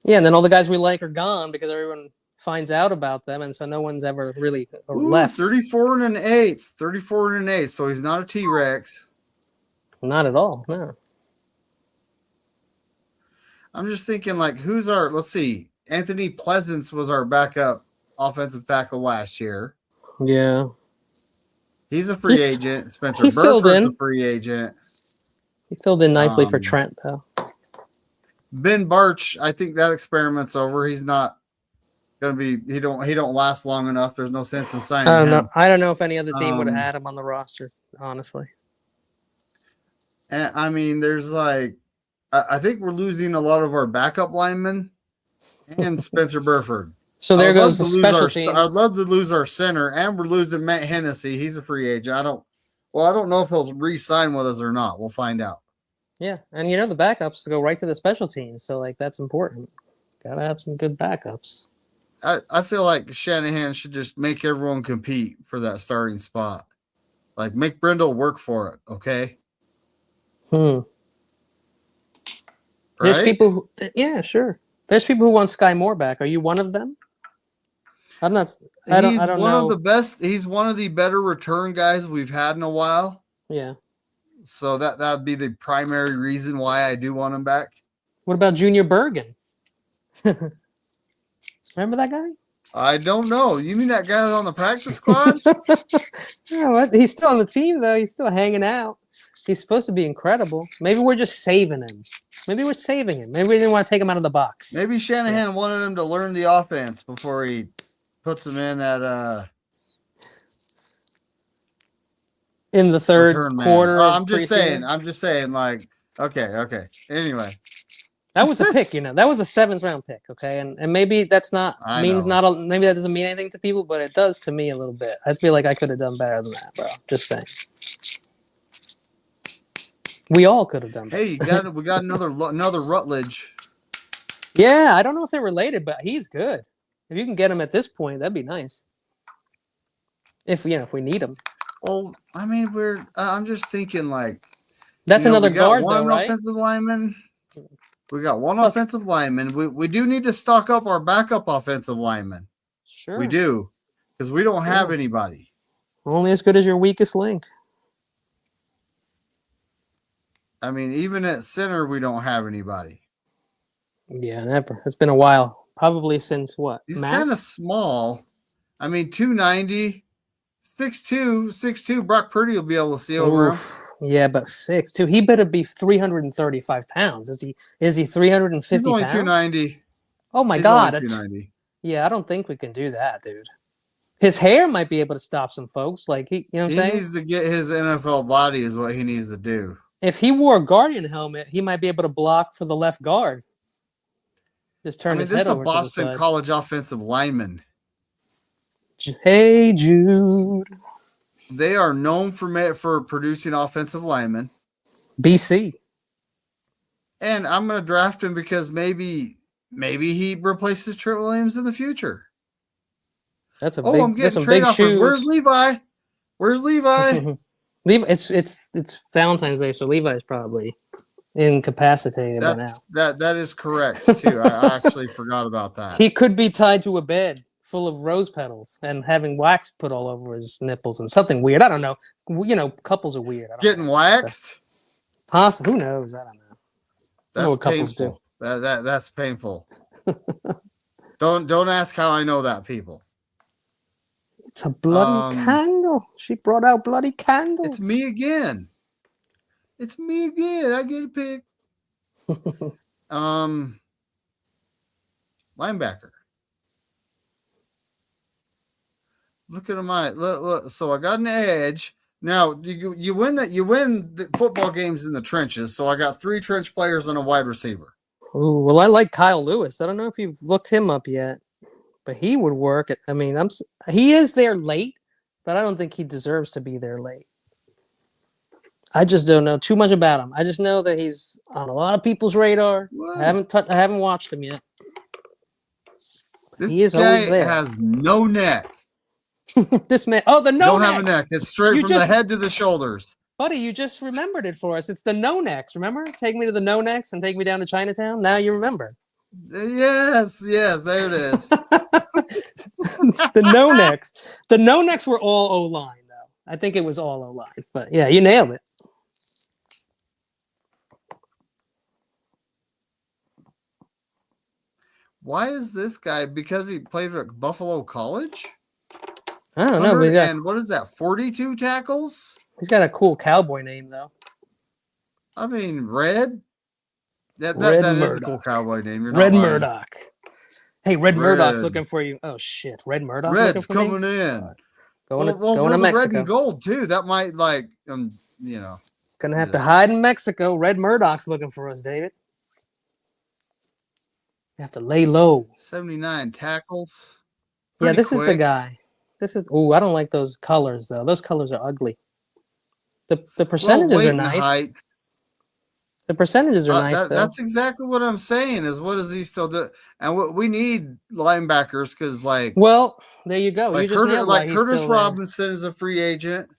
Yeah, and then all the guys we like are gone because everyone finds out about them, and so no one's ever really left. 34 and an 8. 34 and an 8. So he's not a T-Rex. Not at all. No. I'm just thinking, who's our? Let's see. Anthony Pleasance was our backup offensive tackle last year. Yeah. He's a free agent. Spencer Burford's a free agent. He filled in nicely for Trent, though. Ben Barch, I think that experiment's over. He's not going to be. He don't last long enough. There's no sense in signing him. I don't know if any other team would have had him on the roster, honestly. And I mean, there's I think we're losing a lot of our backup linemen and Spencer Burford. So there goes the special teams. I'd love to lose our center, and we're losing Matt Hennessy. He's a free agent. I don't know if he'll re-sign with us or not. We'll find out. Yeah, and the backups go right to the special teams, so that's important. Gotta have some good backups. I feel like Shanahan should just make everyone compete for that starting spot. Make Brindle work for it, okay? There's Right? people yeah, sure. There's people who want Sky Moore back. Are you one of them? I don't know. Of the best. He's one of the better return guys we've had in a while. Yeah. So that'd be the primary reason why I do want him back. What about Junior Bergen? Remember that guy? I don't know. You mean that guy on the practice squad? Yeah, what? He's still on the team though. He's still hanging out. He's supposed to be incredible. Maybe we're just saving him. Maybe we're saving him. Maybe we didn't want to take him out of the box. Maybe Shanahan wanted him to learn the offense before he puts him in at in the third quarter. I'm just saying. Okay. Anyway. That was a pick, That was a 7th round pick, okay? And maybe that's maybe that doesn't mean anything to people, but it does to me a little bit. I feel like I could have done better than that, bro. Just saying. We all could have done better. Hey, we got another Rutledge. Yeah, I don't know if they're related, but he's good. If you can get him at this point, that'd be nice. If we need him. Well, I mean, I'm just thinking that's another guard, though, right? Offensive lineman. We got one offensive lineman. We do need to stock up our backup offensive lineman. Sure. We do. Because we don't have anybody. Only as good as your weakest link. I mean, even at center, we don't have anybody. Yeah, never. It's been a while. Probably since what? He's kind of small. I mean, 290, 6'2". Brock Purdy will be able to see over him. Yeah, but 6'2". He better be 335 pounds. Is he 350 He's only pounds? 290. Oh, my He's God. only 290. Yeah, I don't think we can do that, dude. His hair might be able to stop some folks. You know what I'm saying? He needs to get his NFL body is what he needs to do. If he wore a Guardian helmet, he might be able to block for the left guard. Just turn his head over to the side. This is a Boston College offensive lineman. Hey, Jude. They are known for producing offensive linemen. BC. And I'm going to draft him because maybe he replaces Trent Williams in the future. That's a I'm getting some trade big offers. shoes. Where's Levi? It's Valentine's Day, so Levi's probably incapacitated by now. That is correct too. I actually forgot about that. He could be tied to a bed full of rose petals and having wax put all over his nipples and something weird. I don't know. Couples are weird. Getting waxed? Possible. Who knows? I don't know. I know That's what couples do. painful. That's painful. Don't ask how I know that, people. It's a bloody candle. She brought out bloody candles. It's me again. It's me again. I get a pick. Linebacker. Look at my look. So I got an edge. Now you win that. You win the football games in the trenches. So I got 3 trench players and a wide receiver. Ooh, well, I like Kyle Lewis. I don't know if you've looked him up yet, but he would work. He is there late, but I don't think he deserves to be there late. I just don't know too much about him. I just know that he's on a lot of people's radar. I haven't watched him yet. He is always there. Has no neck. This man. Oh, the no don't have a neck. It's straight from the head to the shoulders. Buddy, you just remembered it for us. It's the no necks. Remember? Take me to the no necks and take me down to Chinatown. Now you remember. Yes, there it is. The no necks. The no necks were all O-line, though. I think it was all O-line. But yeah, you nailed it. Why is this guy? Because he played at Buffalo College? I don't know. And what is that? 42 tackles? He's got a cool cowboy name, though. I mean, Red. That is a cool cowboy name. Red Murdoch. Hey, Red Murdoch's looking for you. Oh shit, Red Murdoch. Red's coming in. Going to Mexico. Red and gold too. That might Gonna have to hide in Mexico. Red Murdoch's looking for us, David. You have to lay low. 79 tackles. Yeah, this is the guy. I don't like those colors though. Those colors are ugly. The percentages are nice. The percentages are nice. That's exactly what I'm saying. Is what does he still do? And we need linebackers because, well, there you go. You Curtis Robinson is a free agent.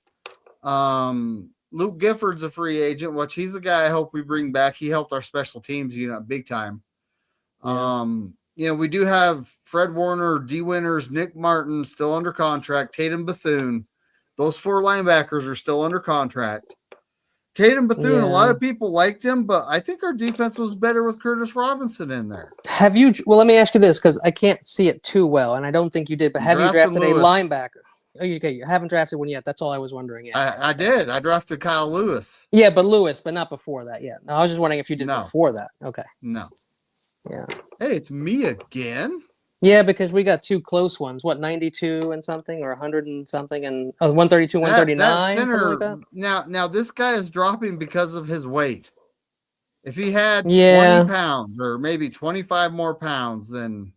Luke Gifford's a free agent, which he's a guy I hope we bring back. He helped our special teams unit big time. Yeah. We do have Fred Warner, D. Winters, Nick Martin still under contract. Tatum Bethune. Those 4 linebackers are still under contract. Tatum Bethune, a lot of people liked him, but I think our defense was better with Curtis Robinson in there. Well, let me ask you this, because I can't see it too well, and I don't think you did, but have you drafted a linebacker? Oh, okay, you haven't drafted one yet. That's all I was wondering. Yeah. I did. I drafted Kyle Lewis. Yeah, but not before that yet. No, I was just wondering if you did before that. Okay. No. Yeah. Hey, it's me again. Yeah, because we got 2 close ones. What, 92 and something, or 100 and something, and 132, 139, something like that? Now this guy is dropping because of his weight. If he had 20 pounds or maybe 25 more pounds, then.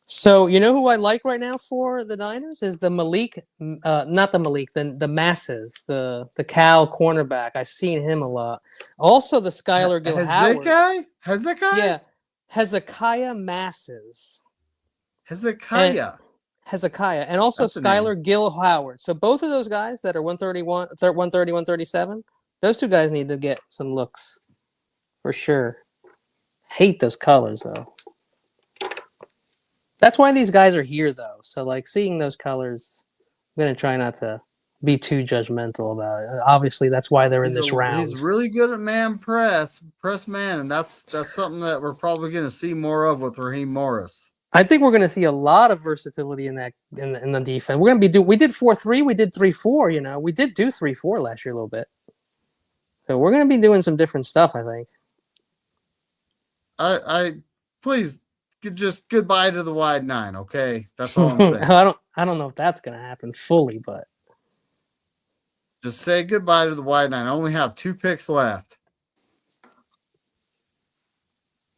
So you know who I like right now for the Niners is the Malik, not the Malik, the Masses, the Cal cornerback. I've seen him a lot. Also the Skylar Gill Howard. Has that guy? Yeah. Hezekiah Masses. Hezekiah. And also Skylar Gill Howard. So both of those guys that are 131, 130, 137, those 2 guys need to get some looks for sure. Hate those colors, though. That's why these guys are here, though. So, seeing those colors, I'm going to try not to be too judgmental about it. Obviously, that's why they're in this round. He's really good at man press man, and that's something that we're probably going to see more of with Raheem Morris. I think we're going to see a lot of versatility in the defense. We're going to be we did 4-3, we did 3-4. We did do 3-4 last year a little bit, so we're going to be doing some different stuff. I think. I please just goodbye to the wide 9. Okay, that's all I'm saying. I don't know if that's going to happen fully, but. Just say goodbye to the wide 9. I only have 2 picks left.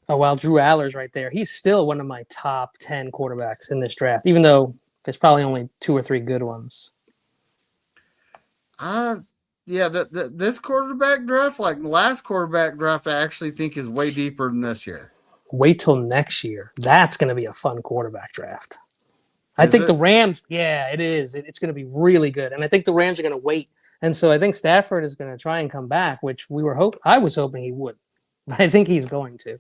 Oh, wow. Drew Aller's right there. He's still one of my top 10 quarterbacks in this draft, even though there's probably only 2 or 3 good ones. Yeah, this quarterback draft, last quarterback draft, I actually think is way deeper than this year. Wait till next year. That's going to be a fun quarterback draft. I think the Rams, it is. It's going to be really good. And I think the Rams are going to wait. And so I think Stafford is going to try and come back, which I was hoping he would. But I think he's going to.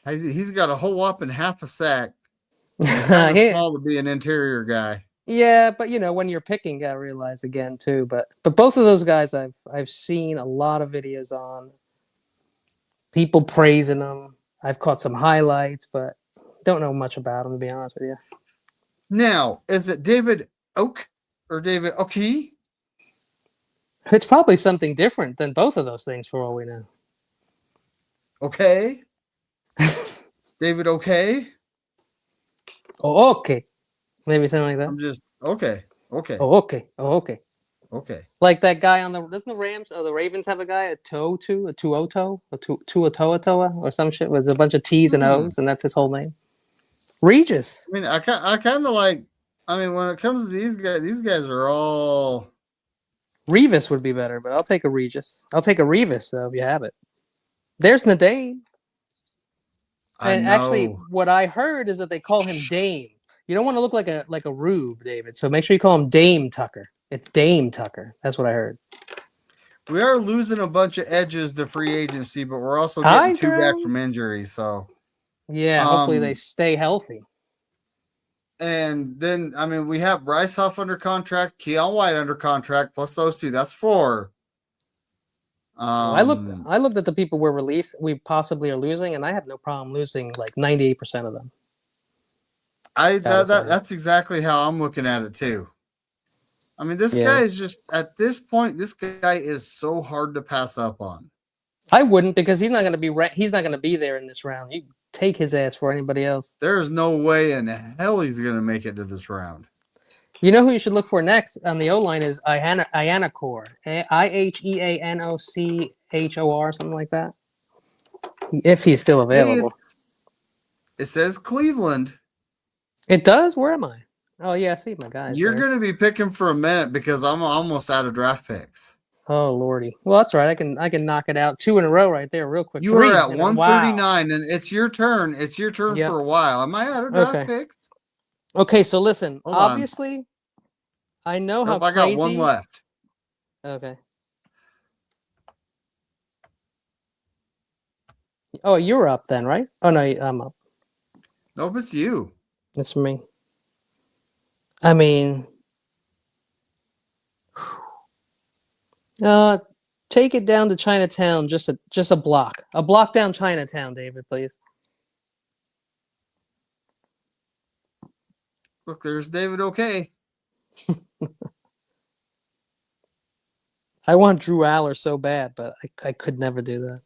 He's got a whole whopping half a sack. Kind of small to be an interior guy. Yeah, but when you're picking, gotta realize again too. But both of those guys, I've seen a lot of videos on people praising them. I've caught some highlights, but don't know much about them to be honest with you. Now, is it David Oak or David Oki? It's probably something different than both of those things for all we know. Okay. David okay? Oh, okay. Maybe something like that. I'm just okay. Okay. Oh, okay. Oh, okay. Okay. Like that guy on doesn't the Rams or the Ravens have a guy, a Tuoto, a Tuatoa, or some shit with a bunch of T's and O's, and that's his whole name? Regis. I mean, I kind of like. I mean, when it comes to these guys are all. Revis would be better, but I'll take a Regis. I'll take a Revis though if you have it. There's Nadane. And actually, what I heard is that they call him Dame. You don't want to look like a rube, David. So make sure you call him Dame Tucker. It's Dame Tucker. That's what I heard. We are losing a bunch of edges to free agency, but we're also getting two back from injury. So yeah, hopefully they stay healthy. And then, I mean, we have Bryce Huff under contract, Keon White under contract, plus those two. That's 4. I looked at the people we possibly are losing, and I have no problem losing like 98% of them. That's exactly how I'm looking at it too. I mean, this guy is just at this point. This guy is so hard to pass up on. I wouldn't, because he's not going to be there in this round. You take his ass for anybody else. There's no way in hell he's going to make it to this round. You know who you should look for next on the O line is Iheanacho, Iheanochor, something like that. If he's still available. It says Cleveland. It does? Where am I? Oh yeah, I see my guys. You're going to be picking for a minute because I'm almost out of draft picks. Oh lordy. Well, that's right. I can knock it out 2 in a row right there, real quick. You are at 139, and it's your turn. It's your turn for a while. Am I out of draft picks? Okay, so listen. Obviously, I know how crazy. I got 1 left. Okay. Oh, you're up then, right? Oh no, I'm up. Nope, it's you. It's me. I mean, take it down to Chinatown. Just a block down Chinatown, David, please. Look, there's David. Okay. I want Drew Aller so bad, but I could never do that.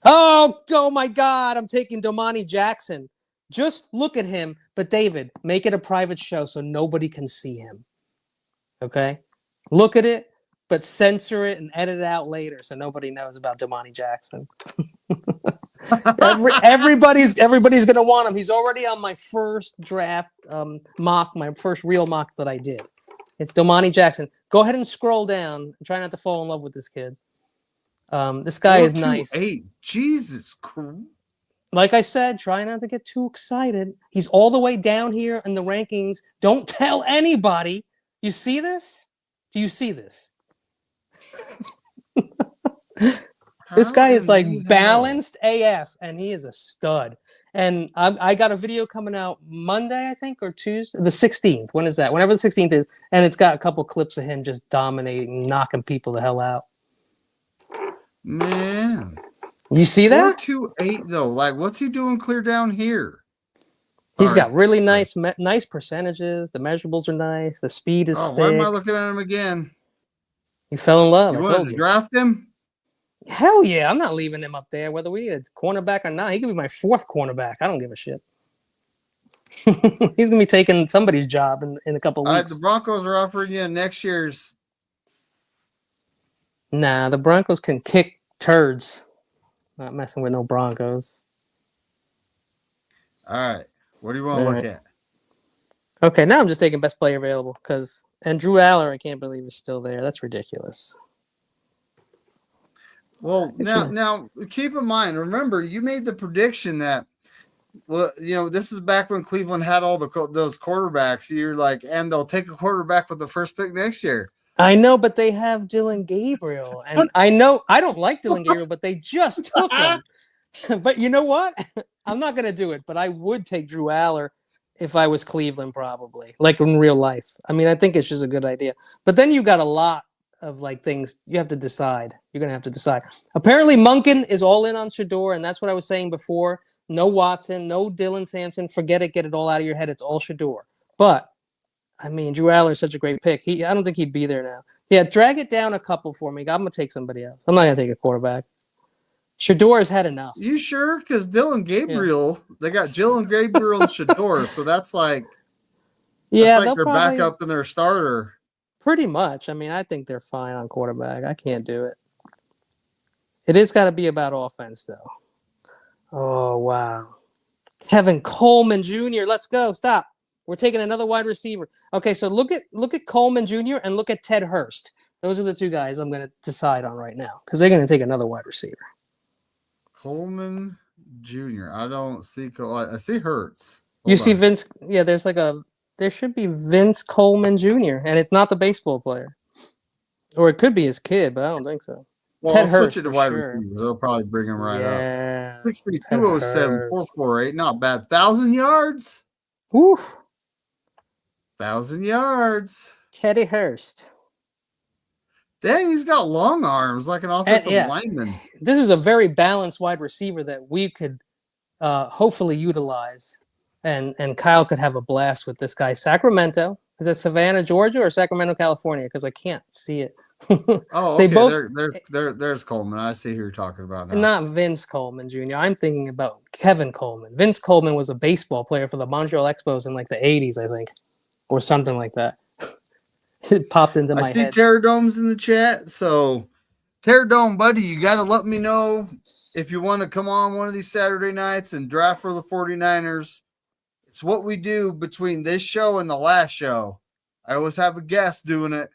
Oh my God! I'm taking Domani Jackson. Just look at him, but David, make it a private show so nobody can see him. Okay? Look at it, but censor it and edit it out later so nobody knows about Domani Jackson. Everybody's gonna want him. He's already on my first draft mock, my first real mock that I did. It's Domani Jackson. Go ahead and scroll down. Try not to fall in love with this kid. This guy is nice. 8. Jesus Christ. Like I said, try not to get too excited. He's all the way down here in the rankings. Don't tell anybody. You see this? Do you see this? This guy is like balanced AF, and he is a stud. And I got a video coming out Monday, I think, or Tuesday, the 16th. When is that? Whenever the 16th is. And it's got a couple clips of him just dominating, knocking people the hell out. Man. You see that? 4.28 though. Like, what's he doing clear down here? He's got really nice percentages. The measurables are nice. The speed is sick. Why am I looking at him again? He fell in love. You wanted to draft him? Hell yeah. I'm not leaving him up there, whether we had cornerback or not. He could be my 4th cornerback. I don't give a shit. He's going to be taking somebody's job in a couple of weeks. The Broncos are offering you next year's. Nah, the Broncos can kick turds. Not messing with no Broncos. All right. What do you want to look at? Okay, now I'm just taking best player available and Drew Aller, I can't believe is still there. That's ridiculous. Well, now keep in mind, remember, you made the prediction that, well, this is back when Cleveland had all those quarterbacks. You're like, and they'll take a quarterback with the first pick next year. I know, but they have Dylan Gabriel. And I know I don't like Dylan Gabriel, but they just took him. But you know what? I'm not going to do it, but I would take Drew Aller if I was Cleveland, probably, like in real life. I mean, I think it's just a good idea. But then you got a lot of like things you have to decide. You're gonna have to decide. Apparently, Monken is all in on Shador, and that's what I was saying before. No Watson, no Dylan Sampson. Forget it. Get it all out of your head. It's all Shador. But I mean, Drew Aller is such a great pick. I don't think he'd be there now. Yeah, drag it down a couple for me. I'm gonna take somebody else. I'm not gonna take a quarterback. Shador has had enough. You sure? Because Dylan Gabriel, they got Dylan Gabriel and Shador, so that's like their backup and their starter. Pretty much. I mean, I think they're fine on quarterback. I can't do it. It is got to be about offense, though. Oh wow, Kevin Coleman Jr. Let's go. Stop. We're taking another wide receiver. Okay, so look at Coleman Jr. and look at Ted Hurst. Those are the two guys I'm going to decide on right now because they're going to take another wide receiver. Coleman Jr. I don't see. I see Hurts. You see Vince? Yeah, there should be Vince Coleman Jr. and it's not the baseball player, or it could be his kid, but I don't think so. Well, Ted Hurst, switch it to wide receiver. They'll probably bring him right up. 6'3", 207, 448. Not bad. 1,000 yards. Oof. 1,000 yards. Teddy Hurst. Dang, he's got long arms like an offensive lineman. This is a very balanced wide receiver that we could hopefully utilize. And Kyle could have a blast with this guy. Sacramento. Is it Savannah, Georgia, or Sacramento, California? Because I can't see it. Oh, okay. There's Coleman. I see who you're talking about now. Not Vince Coleman Jr. I'm thinking about Kevin Coleman. Vince Coleman was a baseball player for the Montreal Expos in like the 80s, I think, or something like that. It popped into my head. I see Terradome's in the chat. So, Terradome, buddy, you got to let me know if you want to come on one of these Saturday nights and draft for the 49ers. It's what we do between this show and the last show. I always have a guest doing it.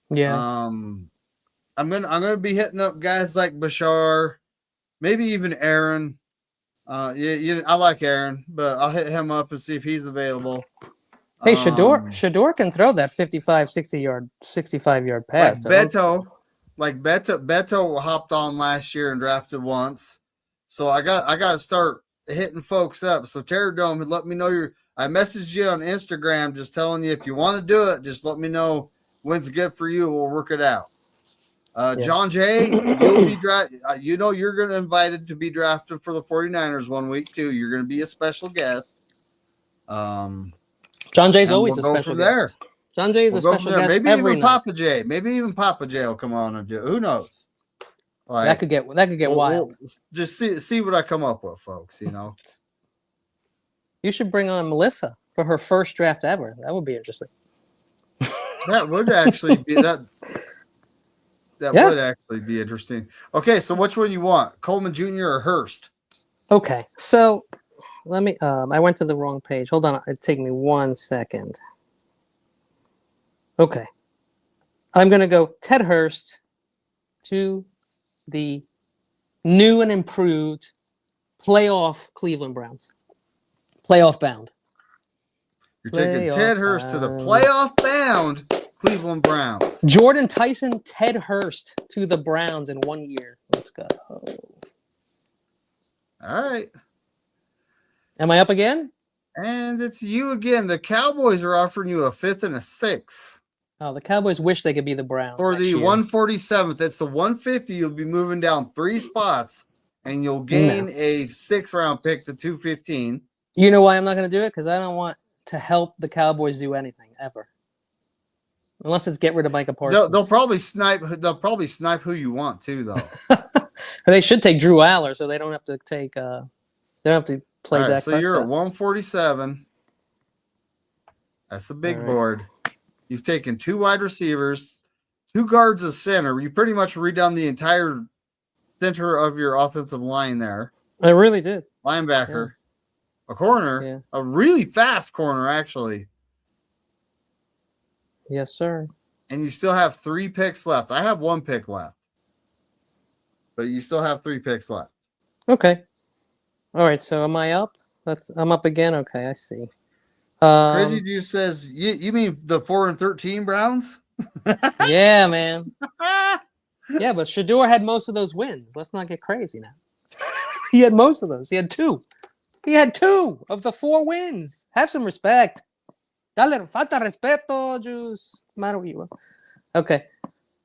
Yeah. I'm gonna be hitting up guys like Bashar, maybe even Aaron. I like Aaron, but I'll hit him up and see if he's available. Hey, Shador can throw that 65-yard pass. Like Beto hopped on last year and drafted once. So I got to start hitting folks up. So Terradome, let me know I messaged you on Instagram just telling you if you want to do it, just let me know when's good for you. We'll work it out. John Jay, you'll be you're going to invited to be drafted for the 49ers 1 week too. You're going to be a special guest. John Jay's always a special guest. John Jay is a special guest. Maybe even Papa Jay. Maybe even Papa Jay will come on and do it. Who knows? Like, that could get wild. We'll just see what I come up with, folks. You should bring on Melissa for her first draft ever. That would be interesting. That would actually be that. That would actually be interesting. Okay, so which one you want, Coleman Jr. or Hurst? Okay, so let me. I went to the wrong page. Hold on, it take me 1 second. Okay, I'm gonna go Ted Hurst to the new and improved playoff Cleveland Browns. Playoff bound. You're taking Ted Hurst to the playoff bound Cleveland Browns. Jordan Tyson, Ted Hurst to the Browns in 1 year. Let's go. All right. Am I up again? And it's you again. The Cowboys are offering you a 5th and a 6th. Oh, the Cowboys wish they could be the Browns. For the 147th. It's the 150. You'll be moving down 3 spots, and you'll gain a 6th round pick, the 215. You know why I'm not going to do it? Because I don't want to help the Cowboys do anything ever, unless it's get rid of Micah Parsons. They'll probably snipe. They'll probably snipe who you want too, though. They should take Drew Aller, so they don't have to take. They don't have to play that. So you're at 147. That's the big board. You've taken 2 wide receivers, 2 guards, a center. You pretty much redone the entire center of your offensive line there. I really did. Linebacker, a corner, a really fast corner, actually. Yes, sir. And you still have 3 picks left. I have 1 pick left, but you still have 3 picks left. Okay. All right. So am I up? I'm up again. Okay, I see. Crazy Juice says, you mean the 4-13 Browns? Yeah, man. Yeah, but Shador had most of those wins. Let's not get crazy now. He had most of those. He had 2. He had 2 of the 4 wins. Have some respect. Dale falta respeto, Juice. Matter with you. Okay,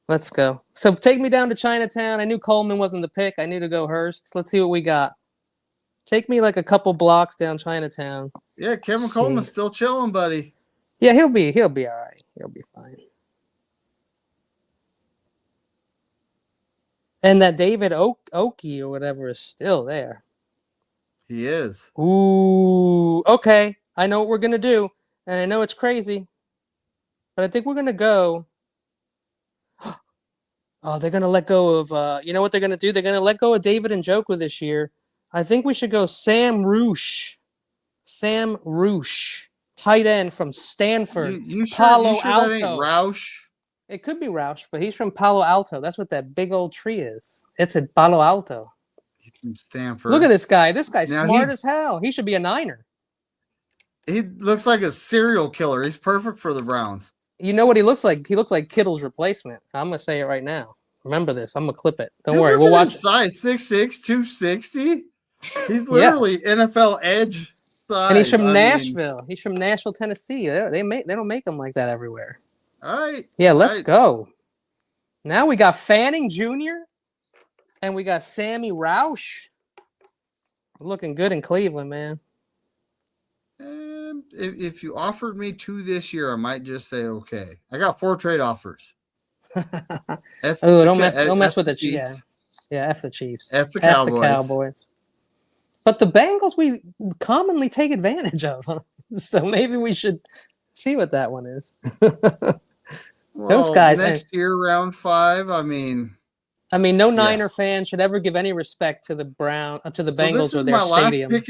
let's go. So take me down to Chinatown. I knew Coleman wasn't the pick. I knew to go Hurst. Let's see what we got. Take me like a couple blocks down Chinatown. Yeah, Kevin Coleman's still chilling, buddy. Yeah, he'll be all right. He'll be fine. And that David Oki or whatever is still there. He is. Ooh, okay. I know what we're gonna do, and I know it's crazy, but I think we're gonna go. Oh, they're gonna let go of. You know what they're gonna do? They're gonna let go of David Njoku this year. I think we should go Sam Roosh. Sam Roosh, tight end from Stanford. You sure, Palo you sure Alto. that ain't Roush? It could be Roush, but he's from Palo Alto. That's what that big old tree is. It's at Palo Alto. He's from Stanford. Look at this guy. This guy's Now smart as hell. He should be a Niner. He looks like a serial killer. He's perfect for the Browns. You know what he looks like? He looks like Kittle's replacement. I'm going to say it right now. Remember this. I'm going to clip it. Don't worry. We'll watch. Size 6'6", 260. He's literally NFL edge size. And he's from Nashville. He's from Nashville, Tennessee. They don't make them like that everywhere. All right. Yeah, let's go. Now we got Fanning Jr. and we got Sammy Roush. Looking good in Cleveland, man. If you offered me 2 this year, I might just say okay. I got 4 trade offers. Don't mess with the Chiefs. Yeah, F the Chiefs. F the Cowboys. But the Bengals we commonly take advantage of. So maybe we should see what that one is. Well, those guys next year, round 5. I mean, no Niner fan should ever give any respect to the Bengals or their stadium. Last pick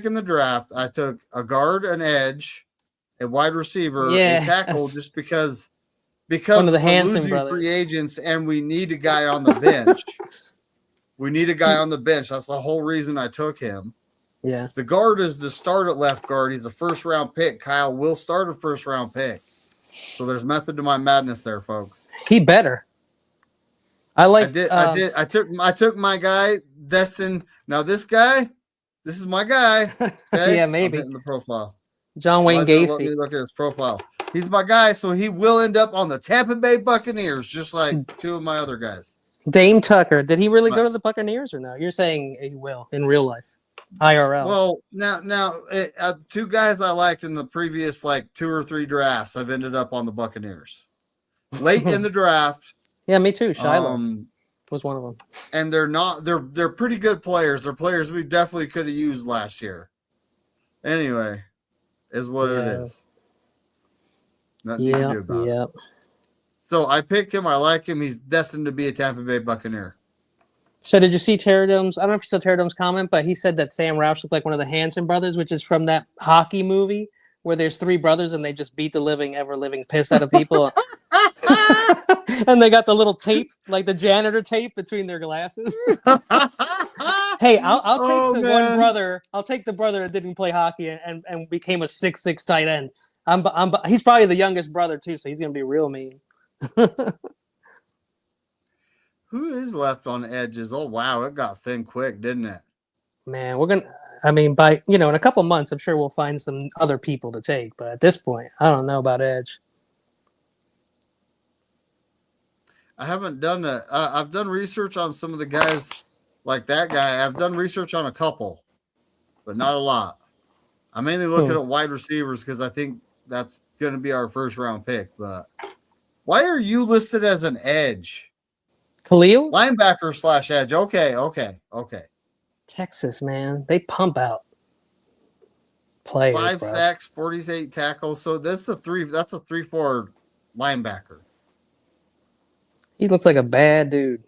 in the draft. I took a guard, an edge, a wide receiver, a tackle, just because one of the Hanson losing brothers. Free agents, and we need a guy on the bench. That's the whole reason I took him. Yeah. The guard is the start at left guard. He's a first-round pick. Kyle will start a first-round pick. So there's method to my madness there, folks. He better. I took my guy, Destin. Now this is my guy. Okay? Yeah, maybe. I'm hitting the profile. John Wayne Gacy. Let me look at his profile. He's my guy, so he will end up on the Tampa Bay Buccaneers, just like 2 of my other guys. Dame Tucker. Did he really go to the Buccaneers or no? You're saying he will in real life. IRL. Well, now 2 guys I liked in the previous 2 or 3 drafts, I've ended up on the Buccaneers. Late in the draft. Yeah, me too. Shiloh was one of them. And they're pretty good players. They're players we definitely could have used last year. Anyway, is what it is. Nothing you can do about it. So I picked him. I like him. He's destined to be a Tampa Bay Buccaneer. So did you see Terradome's? I don't know if you saw Terradome's comment, but he said that Sam Roush looked like one of the Hanson brothers, which is from that hockey movie where there's 3 brothers and they just beat the living piss out of people. And they got the little tape, like the janitor tape between their glasses. Hey, I'll take one brother. I'll take the brother that didn't play hockey and became a 6'6" tight end. He's probably the youngest brother too, so he's gonna be real mean. Who is left on edges? Oh wow, it got thin quick, didn't it? Man, in a couple months, I'm sure we'll find some other people to take. But at this point, I don't know about edge. I haven't done that. I've done research on some of the guys like that guy. I've done research on a couple, but not a lot. I'm mainly looking at wide receivers because I think that's going to be our first round pick. But why are you listed as an edge? Khalil? Linebacker / edge. Okay. Texas, man. They pump out players. 5 sacks, 48 tackles. So that's a 3-4 linebacker. He looks like a bad dude.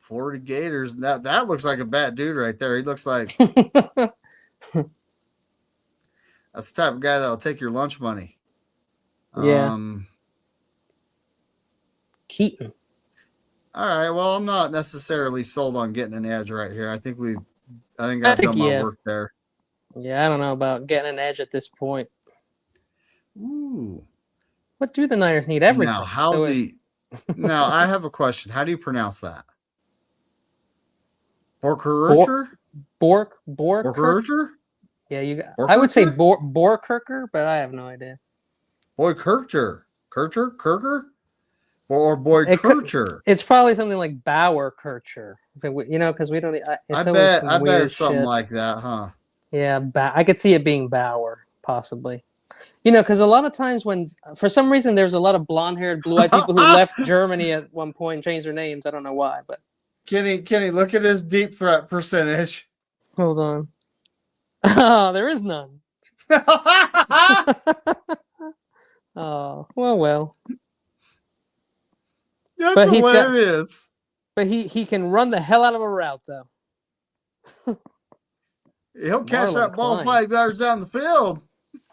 Florida Gators. That looks like a bad dude right there. He looks like that's the type of guy that'll take your lunch money. Yeah. Keaton. All right. Well, I'm not necessarily sold on getting an edge right here. I think I've done my work there. Yeah, I don't know about getting an edge at this point. Ooh. What do the Niners need? Everything. Now, now I have a question. How do you pronounce that? Borkercher? Borkirk. Borkercher? Yeah, I would say Borkercher? Borkirker, but I have no idea. Boy Kircher. Kircher? Or Boy It could- Kircher. It's probably something like Bauer Kircher. So because we don't. It's I always bet some I bet weird it's something shit. like that, huh? Yeah, I could see it being Bauer, possibly. Because a lot of times for some reason, there's a lot of blonde-haired, blue-eyed people who left Germany at one point and changed their names. I don't know why, but Kenny, look at his deep threat percentage. hold on. Oh, there is none. Oh, well. That's But he's got- hilarious. But he can run the hell out of a route, though. He'll catch Marlon that ball Klein. 5 yards down the field.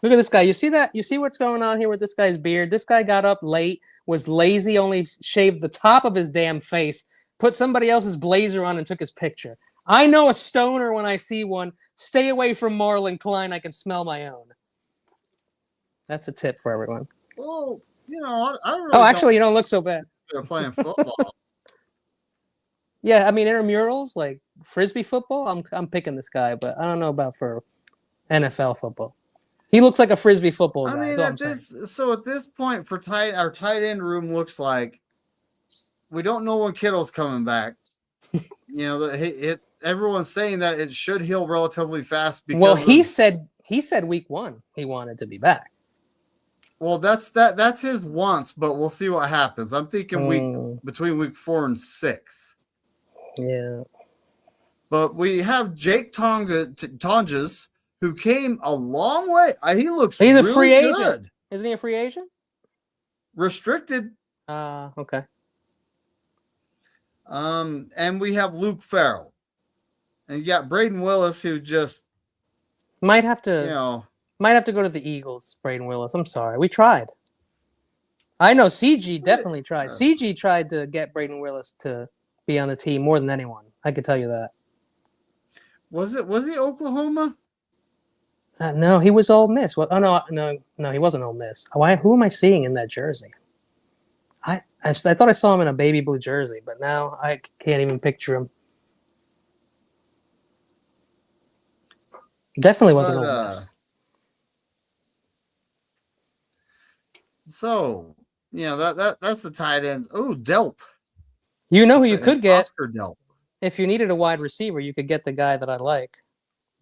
Look at this guy. You see that? You see what's going on here with this guy's beard? This guy got up late, was lazy, only shaved the top of his damn face, put somebody else's blazer on, and took his picture. I know a stoner when I see one. Stay away from Marlon Klein. I can smell my own. That's a tip for everyone. Well, I don't really Oh, actually, you don't look so bad. they're playing football. Yeah, I mean intramurals like frisbee football. I'm picking this guy, but I don't know about for NFL football. He looks like a frisbee football guy. I mean, is all I'm at saying. this point, for our tight end room looks like we don't know when Kittle's coming back. Everyone's saying that it should heal relatively fast. Because Well, he said week 1 he wanted to be back. Well, that's his wants, but we'll see what happens. I'm thinking between week 4 and 6. Yeah. But we have Jake Tonges, who came a long way. He looks He's a really free agent. good. Isn't he a free agent? Restricted. Okay. And we have Luke Farrell. And you got Braden Willis, who just might have to go to the Eagles, Braden Willis. I'm sorry. We tried. I know CG definitely tried. CG tried to get Braden Willis to be on the team more than anyone. I could tell you that. Was he Oklahoma? No, he was Ole Miss. Well, no, he wasn't Ole Miss. Who am I seeing in that jersey? I thought I saw him in a baby blue jersey, but now I can't even picture him. Definitely wasn't Ole Miss. So, that's the tight ends. Oh, Delp. You know who you could get Oscar Delp. If you needed a wide receiver, you could get the guy that I like,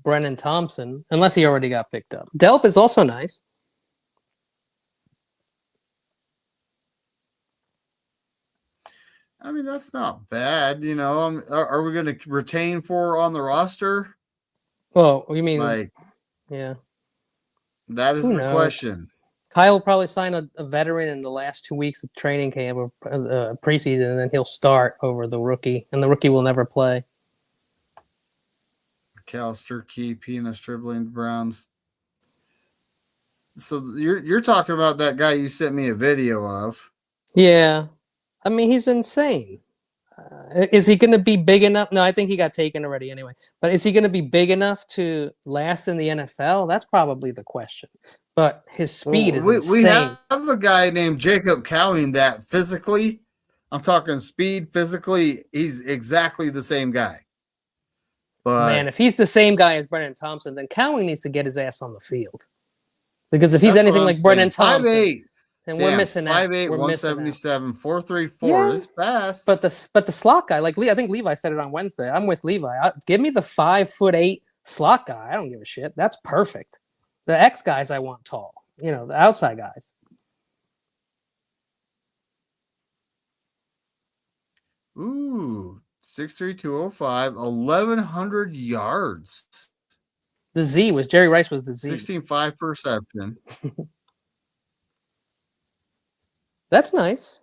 Brennan Thompson, unless he already got picked up. Delp is also nice. I mean, that's not bad. Are we going to retain 4 on the roster? Well, you mean yeah? That is the question. Kyle will probably sign a veteran in the last 2 weeks of training camp or preseason, and then he'll start over the rookie, and the rookie will never play. McAllister, Key, Penis, Dribbling, Browns. So you're talking about that guy you sent me a video of? Yeah, I mean he's insane. Is he going to be big enough? No, I think he got taken already anyway. But is he going to be big enough to last in the NFL? That's probably the question. But his speed is insane. We have a guy named Jacob Cowing that physically, I'm talking speed, physically, he's exactly the same guy. But man, if he's the same guy as Brennan Thompson, then Cowing needs to get his ass on the field. Because if he's anything like Brennan Thompson, 5'8", then we're missing out. 5'8", We're 177, 434 is fast. But the slot guy, like I think Levi said it on Wednesday. I'm with Levi. Give me the 5'8" slot guy. I don't give a shit. That's perfect. The X guys I want tall. The outside guys. Ooh, 6'3", 205, 1,100 yards. The Z was Jerry Rice was the Z. 16.5 perception. That's nice.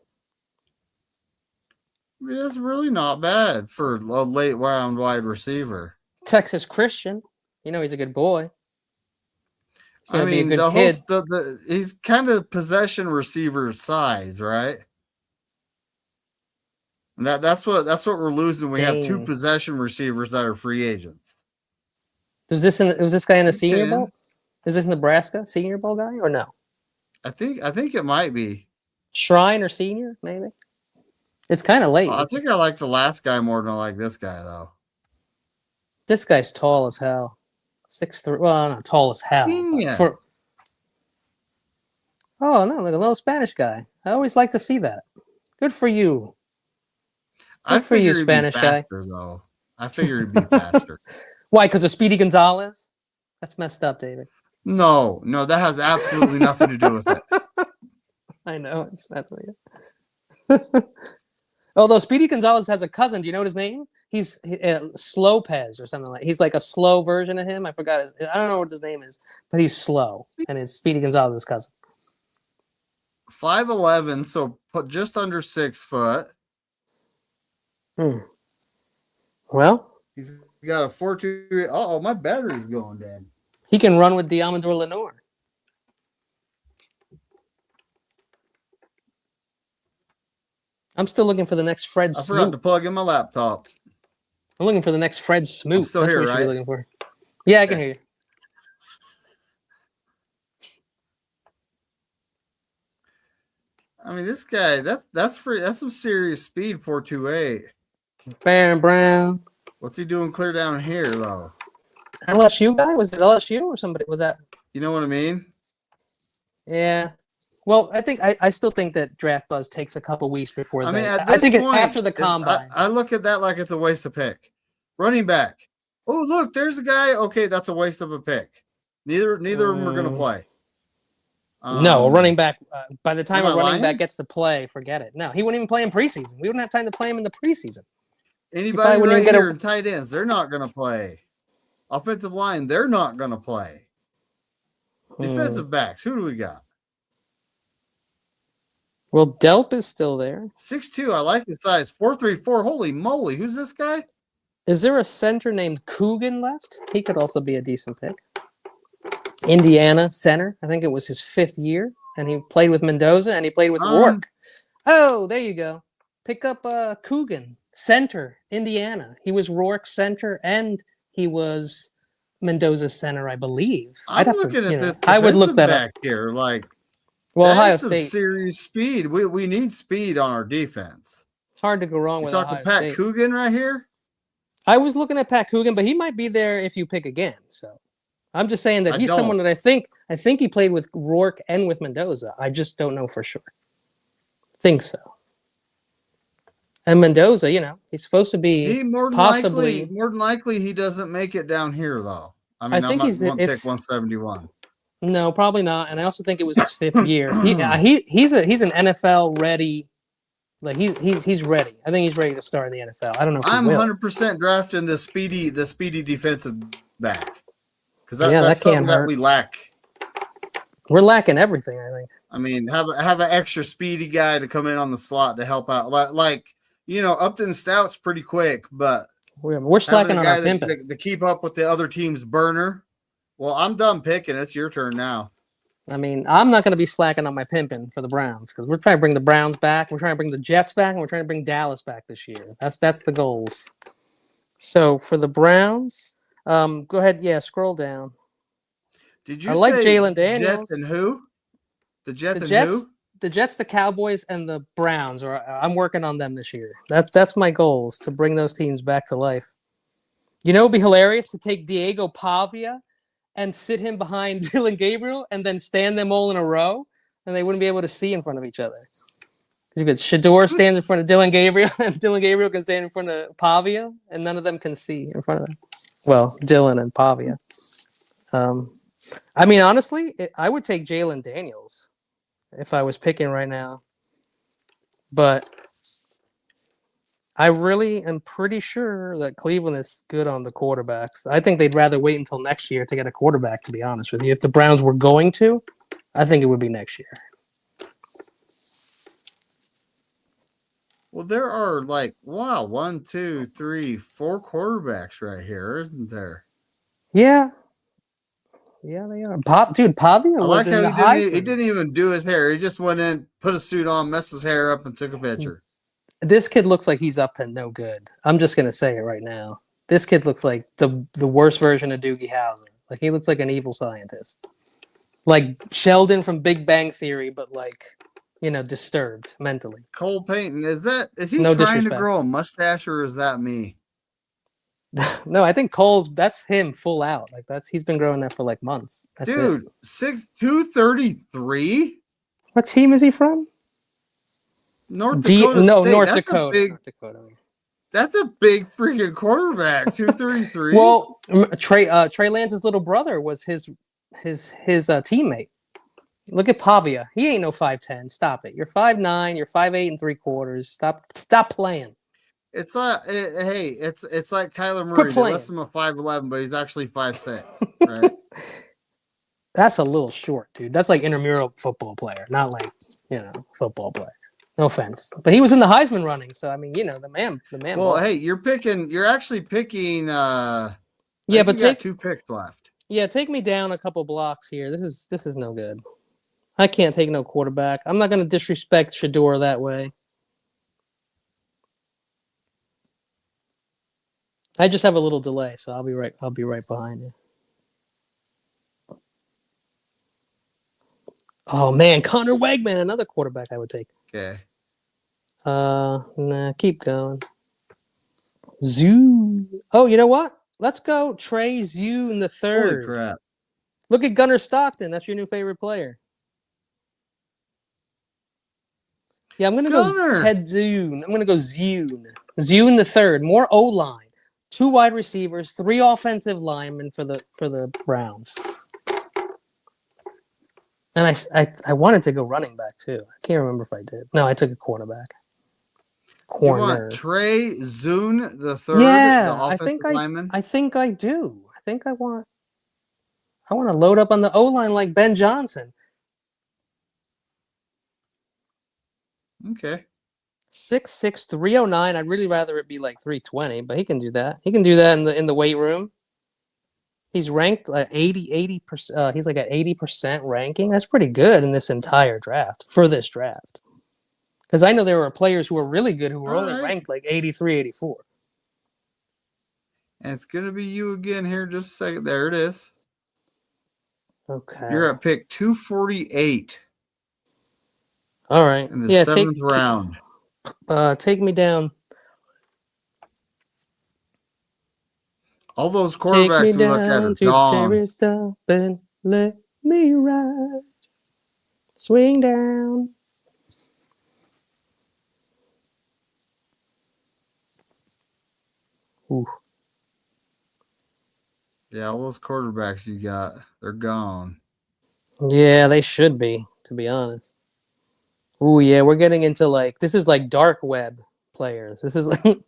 I mean, that's really not bad for a late round wide receiver. Texas Christian, he's a good boy. He's I mean, be a good kid. He's kind of possession receiver size, right? And that's what we're losing. We have 2 possession receivers that are free agents. Was this guy in the Senior Bowl? Is this Nebraska Senior Bowl guy or no? I think it might be Shrine or Senior, maybe. It's kind of late. I think I like the last guy more than I like this guy, though. This guy's tall as hell. 6'3". Well, not tall as hell. Pena. Oh no, like a little Spanish guy. I always like to see that. Good for you. I Good for you, figured he'd Spanish be guy. faster, though. I figured he'd be faster. Why? Because of Speedy Gonzalez? That's messed up, David. No, that has absolutely nothing to do with it. I know. It's not Although Speedy Gonzalez has a cousin. Do you know what his name? He's Slowpez or something like. He's like a slow version of him. I forgot. I don't know what his name is, but he's slow, and it's Speedy Gonzalez's cousin. 5'11", so put just under 6 foot. Well, he's got a 4.2. Oh, my battery's going down. He can run with Diamador Lenore. I'm still looking for the next Fred Smoot. I forgot to plug in my laptop. I'm looking for the next Fred Smoot. I'm still That's here, what right? you're looking for. Yeah, I can hear you. I mean, this guy, that's some serious speed, 4.28. Baron Brown. What's he doing clear down here, though? LSU guy? Was it LSU or somebody? Was that? You know what I mean? Yeah. Well, I still think that Draft Buzz takes a couple weeks before. I mean, at this I think point, after the combine. I look at that like it's a waste of pick. Running back. Oh, look, there's the guy. Okay, that's a waste of a pick. Neither of them are going to play. No, a running back. By the time a running back lying? gets to play, forget it. No, he wouldn't even play in preseason. We wouldn't have time to play him in the preseason. Anybody right here in tight ends, they're not going to play. Offensive line, they're not going to play. Defensive backs, who do we got? Well, Delp is still there. 6'2", I like his size. 4.34, holy moly, who's this guy? Is there a center named Coogan left? He could also be a decent pick. Indiana center. I think it was his 5th year, and he played with Mendoza, and he played with Rourke. Oh, there you go. Pick up Coogan, center, Indiana. He was Rourke center, and he was Mendoza's center, I believe. I'm looking at this. I would look that back up here. Like, well, Ohio that's some State. serious speed. We need speed on our defense. It's hard to go wrong with talking Ohio Pat State. Coogan right here. I was looking at Pat Coogan, but he might be there if you pick again. So I'm just saying that he's someone that I think he played with Rourke and with Mendoza. I just don't know for sure. Think so. And Mendoza, he's supposed to be He more than likely he doesn't make it down here though. I mean, I think he's pick 171. No, probably not. And I also think it was his 5th year. He's an NFL ready. Like he's ready. I think he's ready to start in the NFL. I don't know if I'm 100% drafting the speedy defensive back because that's that something that we lack. We're lacking everything, I think. I mean, have an extra speedy guy to come in on the slot to help out. Like Upton Stout's pretty quick, but we're slacking on our pimping to keep up with the other team's burner. Well, I'm done picking. It's your turn now. I mean, I'm not going to be slacking on my pimping for the Browns because we're trying to bring the Browns back. We're trying to bring the Jets back, and we're trying to bring Dallas back this year. That's the goals. So for the Browns, go ahead. Yeah, scroll down. Did you? I like Jalen Daniels. Jets and who? The Jets and who? The Jets, the Cowboys, and the Browns. I'm working on them this year. That's my goals to bring those teams back to life. It'd be hilarious to take Diego Pavia and sit him behind Dylan Gabriel and then stand them all in a row, and they wouldn't be able to see in front of each other. You could Shador stand in front of Dylan Gabriel, and Dylan Gabriel can stand in front of Pavia, and none of them can see in front of them. Well, Dylan and Pavia. I mean, honestly, I would take Jalen Daniels if I was picking right now. But I really am pretty sure that Cleveland is good on the quarterbacks. I think they'd rather wait until next year to get a quarterback, to be honest with you. If the Browns were going to, I think it would be next year. Well, there are 1, 2, 3, 4 quarterbacks right here, isn't there? Yeah. Yeah, they are. Pavia was in the Heisman. He didn't even do his hair. He just went in, put a suit on, messed his hair up, and took a picture. This kid looks like he's up to no good. I'm just going to say it right now. This kid looks like the worst version of Doogie Howser. Like, he looks like an evil scientist. Like Sheldon from Big Bang Theory, but disturbed mentally. Cole Payton, is he trying to grow a mustache, or is that me? No, I think Cole's that's him full out. Like he's been growing that for like months. That's Dude, it. 233? What team is he from? North Dakota No, State. North Dakota. North Dakota. That's a big freaking quarterback. 233. Well, Trey Lance's little brother was his teammate. Look at Pavia. He ain't no 5'10". Stop it. You're 5'9". You're 5'8 3/4. Stop playing. It's like it's like Kyler Murray. Quit They playing. list him a 5'11", but he's actually 5'6", right? That's a little short, dude. That's like intramural football player, not like football player. No offense, but he was in the Heisman running, so I mean, the man. Well, ball. hey, you're actually picking. Yeah, but got 2 picks left. Yeah, take me down a couple blocks here. This is no good. I can't take no quarterback. I'm not going to disrespect Shador that way. I just have a little delay, so I'll be right behind you. Oh man, Connor Wegman, another quarterback I would take. Okay. Nah, keep going. Zoo. Oh, you know what? Let's go Trey Zoo in the third. Holy crap. Look at Gunnar Stockton. That's your new favorite player. Yeah, I'm going to go Ted Zune. I'm going to go Zune. Zune the third. More O-line. 2 wide receivers, 3 offensive linemen for the Browns. And I wanted to go running back too. I can't remember if I did. No, I took a cornerback. You want Trey Zune the third? Yeah, the offensive lineman? I think I do. I think I want to load up on the O-line like Ben Johnson. Okay. 6'6", 309. I'd really rather it be like 320, but he can do that. He can do that in the weight room. He's ranked like 80%. He's like at 80% ranking. That's pretty good in this entire draft for this draft. Because I know there were players who were really good who were only ranked like 83, 84. And it's going to be you again here in just a second. There it is. Okay. You're at pick 248. All right. In the 7th round. Take me down. All those quarterbacks we look at are gone. Stop and let me ride. Swing down. Ooh. Yeah, all those quarterbacks you got, they're gone. Yeah, they should be, to be honest. Ooh, yeah, we're getting into this is like dark web players. This is like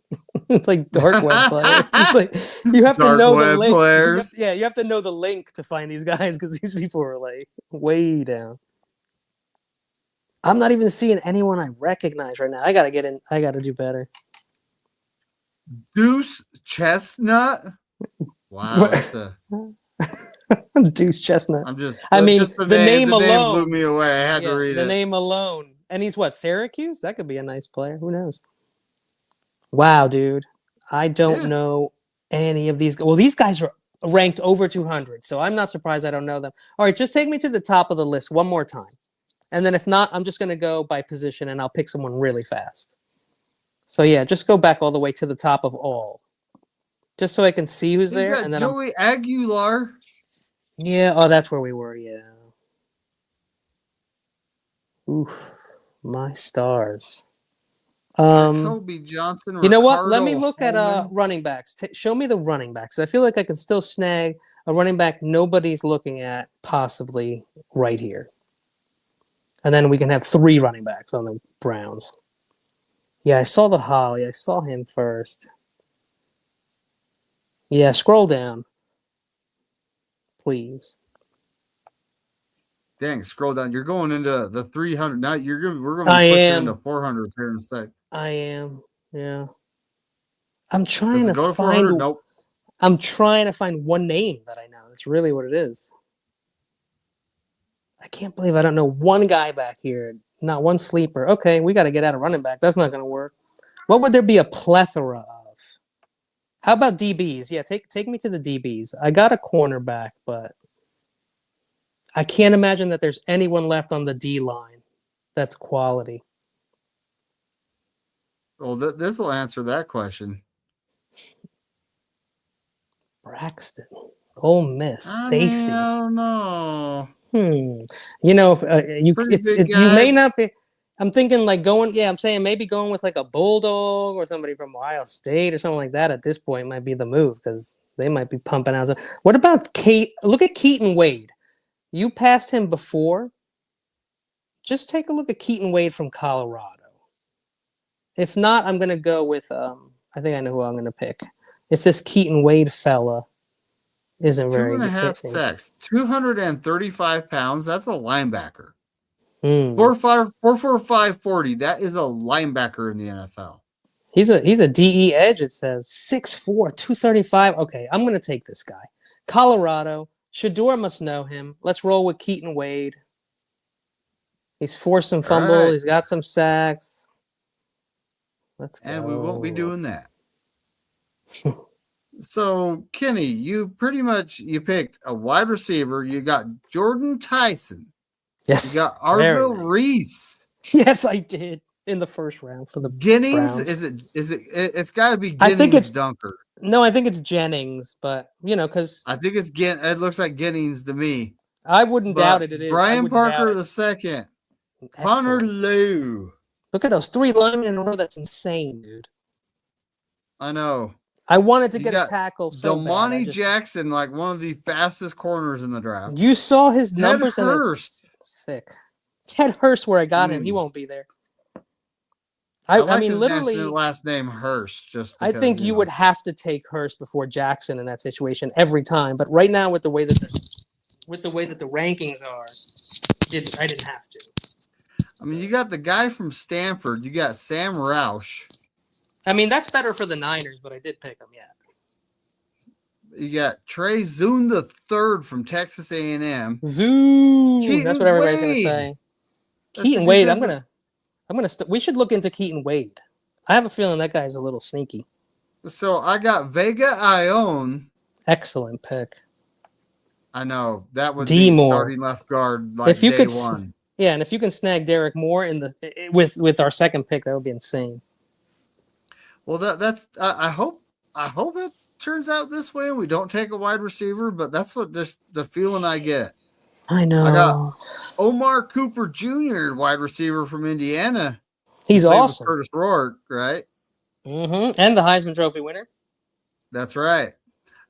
it's like dark web players. It's like you have to know the link. Players. You have to know the link to find these guys because these people are like way down. I'm not even seeing anyone I recognize right now. I gotta get in. I gotta do better. Deuce Chestnut. Wow, that's a Deuce Chestnut. I mean, the name alone name blew me away. I had to read it. The name alone. And he's what, Syracuse? That could be a nice player. Who knows? Wow, dude. I don't know any of these. Well, these guys are ranked over 200, so I'm not surprised I don't know them. All right, just take me to the top of the list one more time. And then if not, I'm just going to go by position and I'll pick someone really fast. So, yeah, just go back all the way to the top of all. Just so I can see who's there. And then Joey Aguilar. Yeah, oh, that's where we were, yeah. Oof, my stars. Kobe Johnson. You know what? Let me look at running backs. Show me the running backs. I feel like I can still snag a running back nobody's looking at possibly right here. And then we can have 3 running backs on the Browns. Yeah, I saw the Holly. I saw him first. Yeah, scroll down. Please. Dang, scroll down. You're going into the 300. Now we're going to push into 400 here in a sec. I am. Yeah. I'm trying to go find. 400? Nope. I'm trying to find one name that I know. That's really what it is. I can't believe I don't know one guy back here. Not one sleeper. Okay, we got to get out of running back. That's not going to work. What would there be a plethora of? How about DBs? Yeah, take me to the DBs. I got a cornerback, but I can't imagine that there's anyone left on the D line that's quality. Well, this will answer that question. Braxton, Ole Miss I mean, safety. I don't know. You know, you Pretty big you guy. may not be. I'm thinking like going. Yeah, I'm saying maybe going with like a Bulldog or somebody from Ohio State or something like that. At this point, might be the move because they might be pumping out. What about Kate? Look at Keaton Wade. You passed him before. Just take a look at Keaton Wade from Colorado. If not, I'm gonna go with. I think I know who I'm gonna pick. If this Keaton Wade fella isn't Two very and a good. half sacks, 235 pounds. That's a linebacker. Mm. 4.45 40. That is a linebacker in the NFL. He's a DE edge. It says 6'4", 235. Okay, I'm gonna take this guy. Colorado. Shador must know him. Let's roll with Keaton Wade. He's forced some fumble. Right. He's got some sacks. Let's go. And we won't be doing that. So, Kenny, you picked a wide receiver. You got Jordan Tyson. Yes. You got Arvil Reese. Yes, I did in the first round for the Ginnings. Browns. It's got to be Ginnings. I think it's Dunker. No, I think it's Jennings, but because I think it's it looks like Ginnings to me. I wouldn't doubt it. It is Brian Parker the second. Connor Lew. Look at those 3 linemen in a row. That's insane, dude. I know. I wanted to get a tackle so Damani Jackson, like one of the fastest corners in the draft. You saw his numbers Ted Hurst. Sick. Ted Hurst, where I got him, he won't be there. I mean, literally, last name Hurst. Just because, I think you would have to take Hurst before Jackson in that situation every time. But right now, with the way that the rankings are, I didn't have to. I mean, you got the guy from Stanford. You got Sam Roush. I mean, that's better for the Niners, but I did pick him. Yeah. You got Trey Zoon the third from Texas A&M. Zoon. That's what everybody's gonna say. Keaton Wade. We should look into Keaton Wade. I have a feeling that guy's a little sneaky. So I got Vega Ione. Excellent pick. I know that would be starting left guard like day one. Yeah, and if you can snag Derek Moore with our second pick, that would be insane. Well, that's I hope it turns out this way. We don't take a wide receiver, but that's what the feeling I get. I know. I got Omar Cooper Jr., wide receiver from Indiana. He's awesome. Curtis Rourke, right? Mm-hmm. And the Heisman Trophy winner. That's right.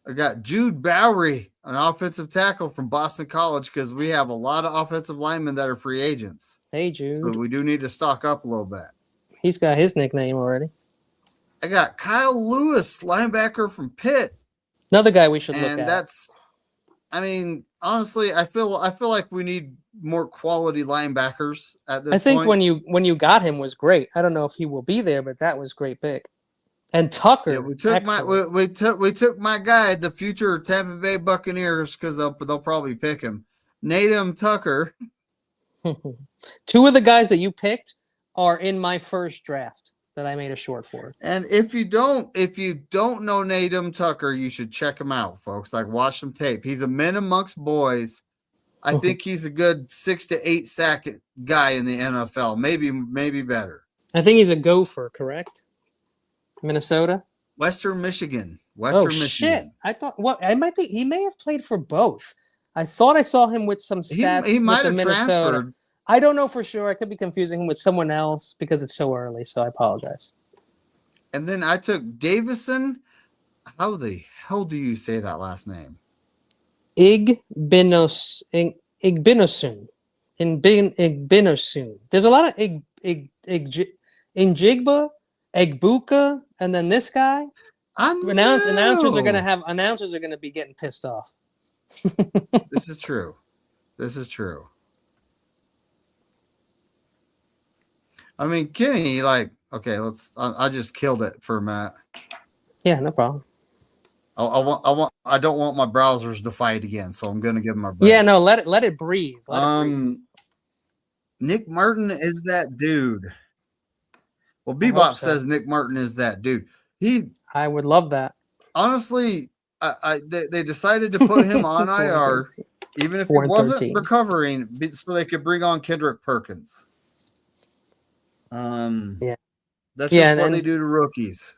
I got Jude Bowery, an offensive tackle from Boston College, because we have a lot of offensive linemen that are free agents. Hey, Jude. So we do need to stock up a little bit. He's got his nickname already. I got Kyle Lewis, linebacker from Pitt. Another guy we should look at. And that's, I mean, honestly, I feel like we need more quality linebackers at this point. I think when you got him was great. I don't know if he will be there, but that was a great pick. And Tucker, yeah, we took my guy, the future Tampa Bay Buccaneers, because they'll probably pick him. Nadim Tucker. 2 of the guys that you picked are in my first draft that I made a short for. And if you don't know Nadim Tucker, you should check him out, folks. Like, watch some tape. He's a man amongst boys. I think he's a good 6 to 8 sack guy in the NFL. Maybe better. I think he's a gopher, correct? Michigan. Western Michigan. Shit. I thought he may have played for both. I thought I saw him with some stats. He might have Minnesota. Transferred. I don't know for sure. I could be confusing him with someone else because it's so early, so I apologize. And then I took Davison. How the hell do you say that last name? Igbinosun. There's a lot of Njigba, Egbuka, and then this guy. Announcers are gonna be getting pissed off. This is true. I mean, Kenny, okay, I just killed it for Matt. Yeah, no problem. I don't want my browsers to fight again, so I'm gonna give him a break. Yeah, no, let it breathe. Nick Martin is that dude. Well, Bebop says Nick Martin is that dude. I would love that. Honestly, they decided to put him on IR, even if he wasn't recovering, so they could bring on Kendrick Perkins. Yeah, that's just what they do to rookies,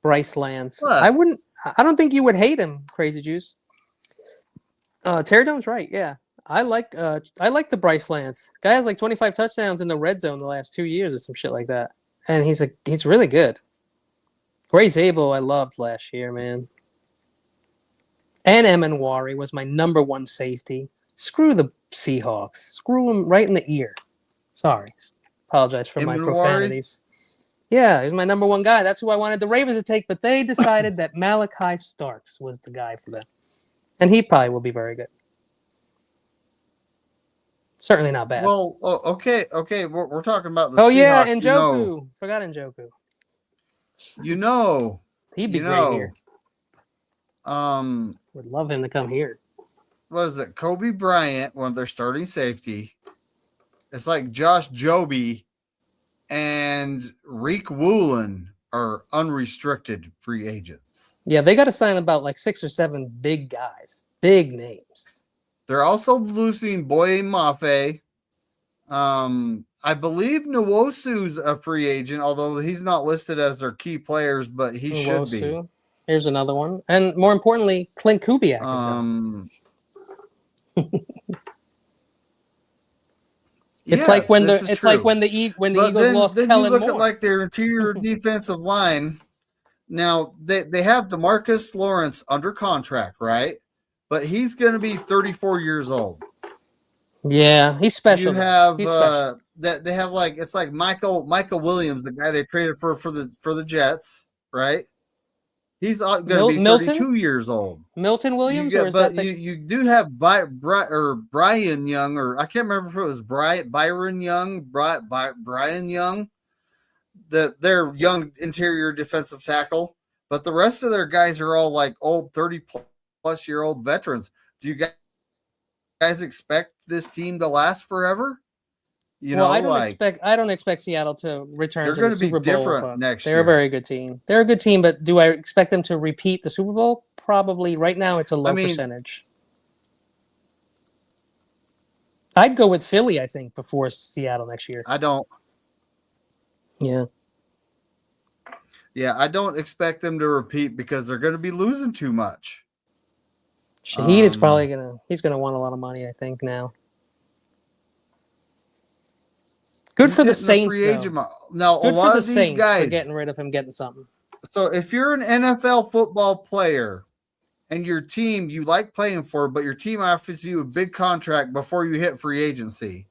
Bryce Lance. What? I don't think you would hate him, Crazy Juice. Terry Dome's right. Yeah, I like the Bryce Lance guy. Has like 25 touchdowns in the red zone the last 2 years or some shit like that, and he's really good. Grace Abel, I loved last year, man. And Emanwari was my number one safety. Screw the Seahawks. Screw him right in the ear. Sorry, apologize for my Emanwari? profanities. Yeah, he's my number one guy. That's who I wanted the Ravens to take, but they decided that Malachi Starks was the guy for them. And he probably will be very good. Certainly not bad. Well, okay. We're talking about the Seahawks. Yeah, Seahawks, Njoku. Forgot Njoku. He'd be great here. Would love him to come here. What is it? Kobe Bryant, one of their starting safety. It's like Josh Joby and Reek Woolen are unrestricted free agents. Yeah, they got to sign about like 6 or 7 big guys, big names. They're also losing Boye Mafe. I believe Nwosu's a free agent, although he's not listed as their key players, but he should be. Here's another one. And more importantly, Clint Kubiak is gone. It's yes, like when the Eagles lost then Kellen you look Moore. at like their interior defensive line. Now they have DeMarcus Lawrence under contract, right? But he's going to be 34 years old. Yeah, he's special. You have he's special. that they have like it's like Michael Williams, the guy they traded for the Jets, right? He's going to be 32 years old. Milton Williams, you do have Brian Young, or I can't remember if it was Byron Young, Brian Young, their young interior defensive tackle. But the rest of their guys are all like old 30+ year old veterans. Do you guys expect this team to last forever? I don't expect Seattle to return to the Super Bowl. They're going to be different next year. They're a very good team. They're a good team, but do I expect them to repeat the Super Bowl? Probably. Right now, it's a low percentage. I'd go with Philly, I think, before Seattle next year. I don't. Yeah. Yeah, I don't expect them to repeat because they're going to be losing too much. Shaheed is probably he's going to want a lot of money, I think, now. Good for the Saints, though. Now, a lot of these guys for getting rid of him, getting something. So if you're an NFL football player and your team you like playing for, but your team offers you a big contract before you hit free agency,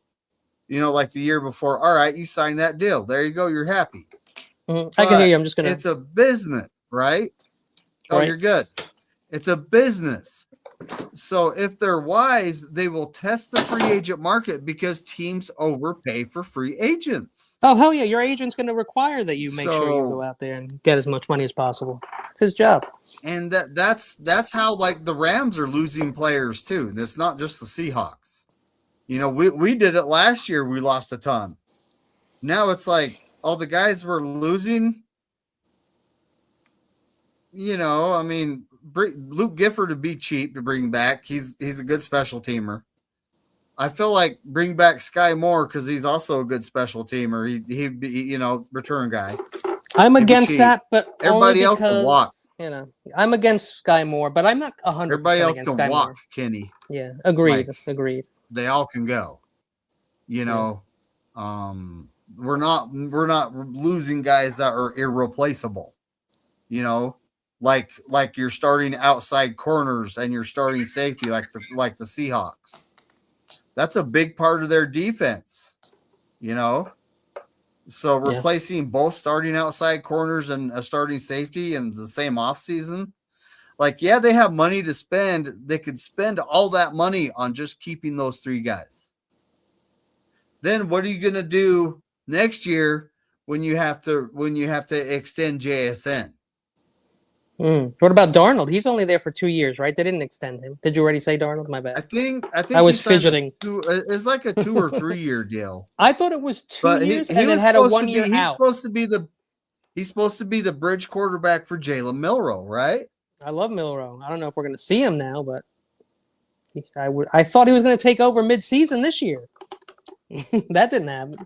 like the year before, all right, you sign that deal. There you go. You're happy. Mm-hmm. I can hear you. I'm just going to. It's a business, right? Oh, you're good. It's a business. So if they're wise, they will test the free agent market because teams overpay for free agents. Oh, hell yeah. Your agent's going to require that you make sure you go out there and get as much money as possible. It's his job. And that's how like the Rams are losing players too. It's not just the Seahawks. We did it last year. We lost a ton. Now it's like all the guys we're losing. I mean, Luke Gifford would be cheap to bring back. He's a good special teamer. I feel like bring back Sky Moore because he's also a good special teamer. He'd be, return guy. I'm against that, but everybody else can walk. I'm against Sky Moore, but I'm not 100%. Everybody else can Sky walk, Moore. Kenny. Yeah, agreed. They all can go. We're not losing guys that are irreplaceable. Like you're starting outside corners and you're starting safety like the Seahawks. That's a big part of their defense, So replacing both starting outside corners and a starting safety in the same offseason, they have money to spend. They could spend all that money on just keeping those 3 guys. Then what are you going to do next year when you have to extend JSN? What about Darnold? He's only there for 2 years, right? They didn't extend him. Did you already say Darnold? My bad. I think I was fidgeting. It's like a 2 or 3 year deal. I thought it was 2 years and then had a 1 year out. He's supposed to be the bridge quarterback for Jalen Milroe, right? I love Milroe. I don't know if we're going to see him now, but I thought he was going to take over mid-season this year. That didn't happen.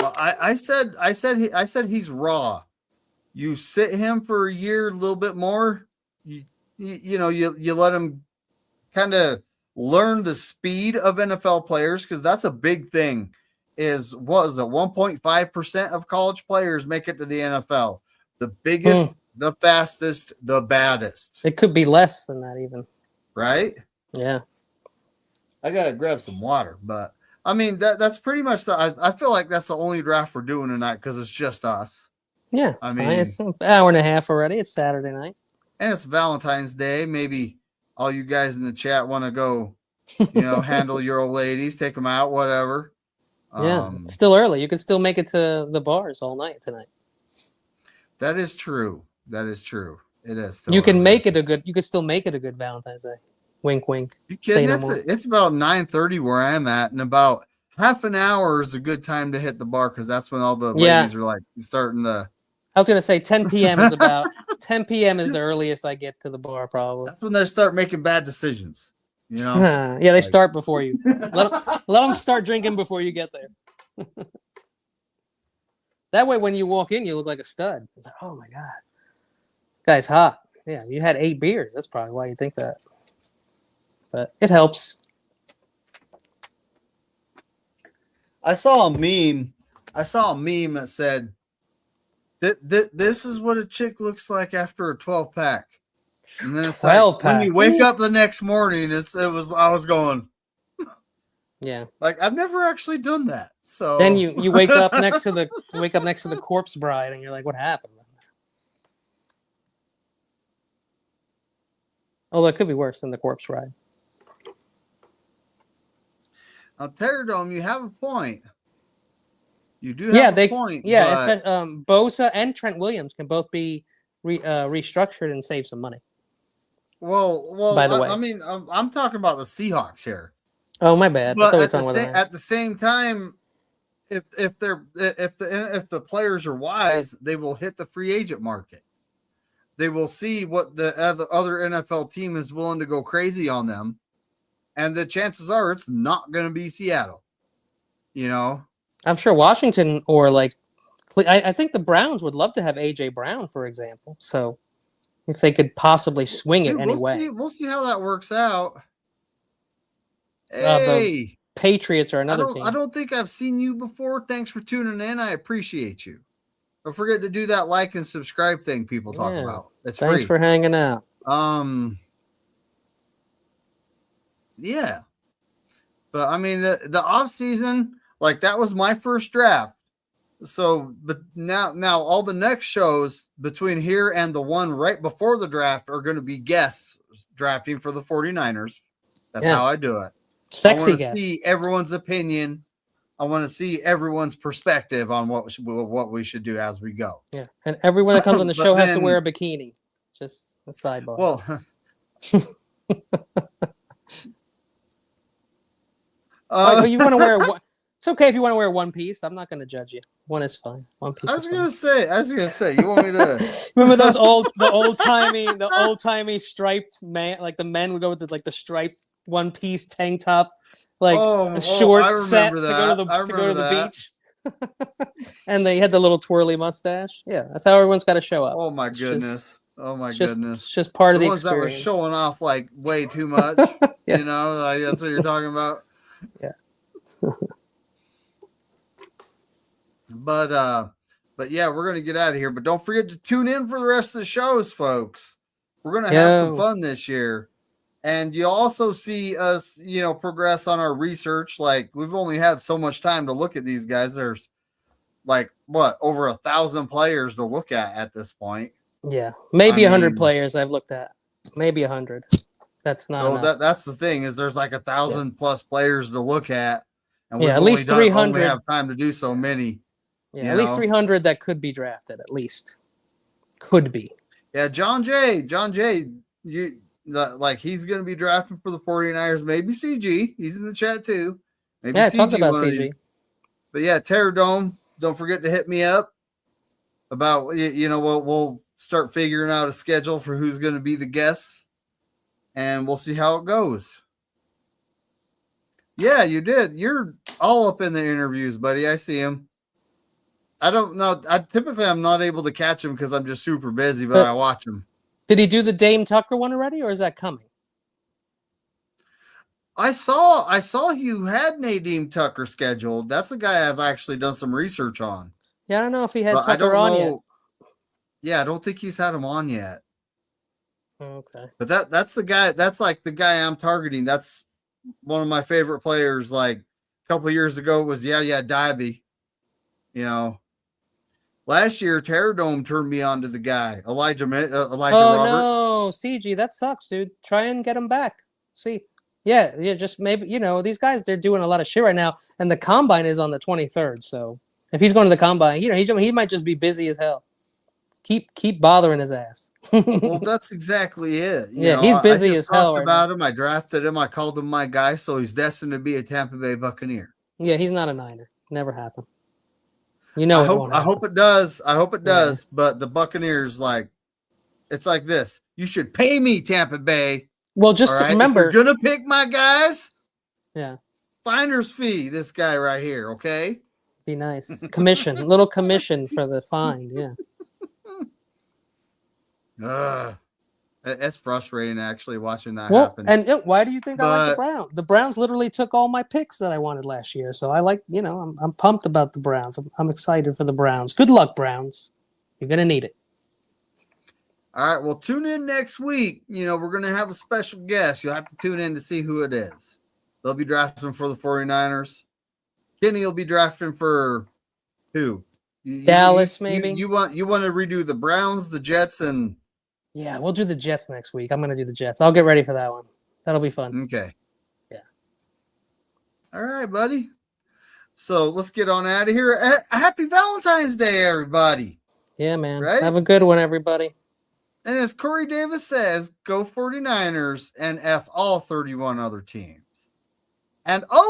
Well, I said he's raw. you sit him for a year, a little bit more. You let him kind of learn the speed of NFL players, because that's a big thing. What is it? 1.5% of college players make it to the NFL. The biggest, the fastest, the baddest. It could be less than that even. Right? Yeah. I gotta grab some water, but I mean that's pretty much I feel like that's the only draft we're doing tonight because it's just us. Yeah. I mean, it's an hour and a half already. It's Saturday night. And it's Valentine's Day. Maybe all you guys in the chat want to go, handle your old ladies, take them out, whatever. Yeah, it's still early. You can still make it to the bars all night tonight. That is true. That is true. It is. You can make it you could still make it a good Valentine's Day. Wink, wink. You kidding? It's about 9:30 where I'm at, and about half an hour is a good time to hit the bar because that's when all the ladies are like starting to. I was gonna say 10 p.m. is about 10 p.m. is the earliest I get to the bar. Probably. That's when they start making bad decisions. Yeah, they start before you. Let them start drinking before you get there. That way, when you walk in, you look like a stud. It's like, oh my god, guy's hot. Yeah, you had 8 beers. That's probably why you think that. But it helps. I saw a meme that said, "This is what a chick looks like after a 12-pack." And then it's 12 pack. When you wake up the next morning, I was going, yeah. Like I've never actually done that. So then you wake up next to the corpse bride, and you're like, what happened? Oh, it could be worse than the corpse bride. Now, Terradome, you have a point. You do have a point. Yeah, Bosa and Trent Williams can both be restructured and save some money. Well. By the way, I mean, I'm talking about the Seahawks here. Oh, my bad. But at the same time, if the players are wise, they will hit the free agent market. They will see what the other NFL team is willing to go crazy on them, and the chances are it's not going to be Seattle. I'm sure Washington or I think the Browns would love to have AJ Brown, for example. So if they could possibly swing it anyway, we'll see how that works out. The Patriots are another team. I don't think I've seen you before. Thanks for tuning in. I appreciate you. Don't forget to do that like and subscribe thing people talk about. It's free. Thanks for hanging out. Yeah. But I mean the off season, that was my first draft. So, but now all the next shows between here and the one right before the draft are going to be guests drafting for the 49ers. That's how I do it. Sexy I want to see everyone's opinion. I want to see everyone's perspective on what we should do as we go. Yeah, and everyone that comes on the show has to wear a bikini. Just a sidebar. Well, you want to wear one? It's okay if you want to wear one piece. I'm not going to judge you. One is fine. One piece. I was gonna say. You want me to remember those old timey striped man? Like the men would go with the striped one piece tank top, a short set to go to the beach. And they had the little twirly mustache. Yeah, that's how everyone's got to show up. Oh my goodness. It's just part of the ones experience. That were showing off way too much. Yeah. That's what you're talking about. Yeah. But yeah, we're gonna get out of here. But don't forget to tune in for the rest of the shows, folks. We're gonna have some fun this year. And you'll also see us, progress on our research. We've only had so much time to look at these guys. There's over 1,000 players to look at this point. Yeah, maybe 100 players I've looked at. Maybe 100. That's not. Well, that's the thing is there's 1,000 plus players to look at, and at least 300. We have time to do so many. Yeah, at least 300 that could be drafted. At least could be. Yeah, John Jay, he's going to be drafting for the 49ers. Maybe CG. He's in the chat too. Maybe CG. Talk about CG. But yeah, Terradome, don't forget to hit me up about, we'll start figuring out a schedule for who's going to be the guests, and we'll see how it goes. Yeah, you did. You're all up in the interviews, buddy. I see him. I don't know. I'm not able to catch him because I'm just super busy, but But- I watch him. Did he do the Dame Tucker one already, or is that coming? I saw you had Nadine Tucker scheduled. That's a guy I've actually done some research on. Yeah, I don't know if he had But I Tucker don't on know. yet. Yeah, I don't think he's had him on yet. Okay. But that's the guy. That's like the guy I'm targeting. That's one of my favorite players. Like a couple of years ago was Diaby. You know, last year Terror Dome turned me on to the guy Elijah Oh Robert. no, CG, that sucks, dude. Try and get him back. See, yeah, just maybe these guys, they're doing a lot of shit right now, and the combine is on the 23rd. So if he's going to the combine, he might just be busy as hell. Keep bothering his ass. Well, that's exactly it. You Yeah, know, he's busy I as just hell talked right about him. I drafted him. I called him my guy, so he's destined to be a Tampa Bay Buccaneer. Yeah, he's not a Niner. Never happened. You know, I hope it does. I hope it Yeah. does. But the Buccaneers, it's like this. You should pay me, Tampa Bay. Well, just All right? remember, if you're gonna pick my guys, yeah, finder's fee. This guy right here, okay? be nice. Little commission for the find. Yeah. It's frustrating actually watching that Well, happen. and why do you think I like the But- Browns? The Browns literally took all my picks that I wanted last year, so I like, I'm pumped about the Browns. I'm excited for the Browns. Good luck, Browns. You're gonna need it. All right, well, tune in next week. We're gonna have a special guest. You'll have to tune in to see who it is. They'll be drafting for the 49ers. Kenny will be drafting for who? Dallas, maybe? You want to redo the Browns, the Jets, and Yeah, we'll do the Jets next week. I'm gonna do the Jets. I'll get ready for that one. That'll be fun. okay. Yeah. All right, buddy. So let's get on out of here. Happy Valentine's Day, everybody. Yeah, man. Right? Have a good one, everybody. And as Corey Davis says, go 49ers and F all 31 other teams. And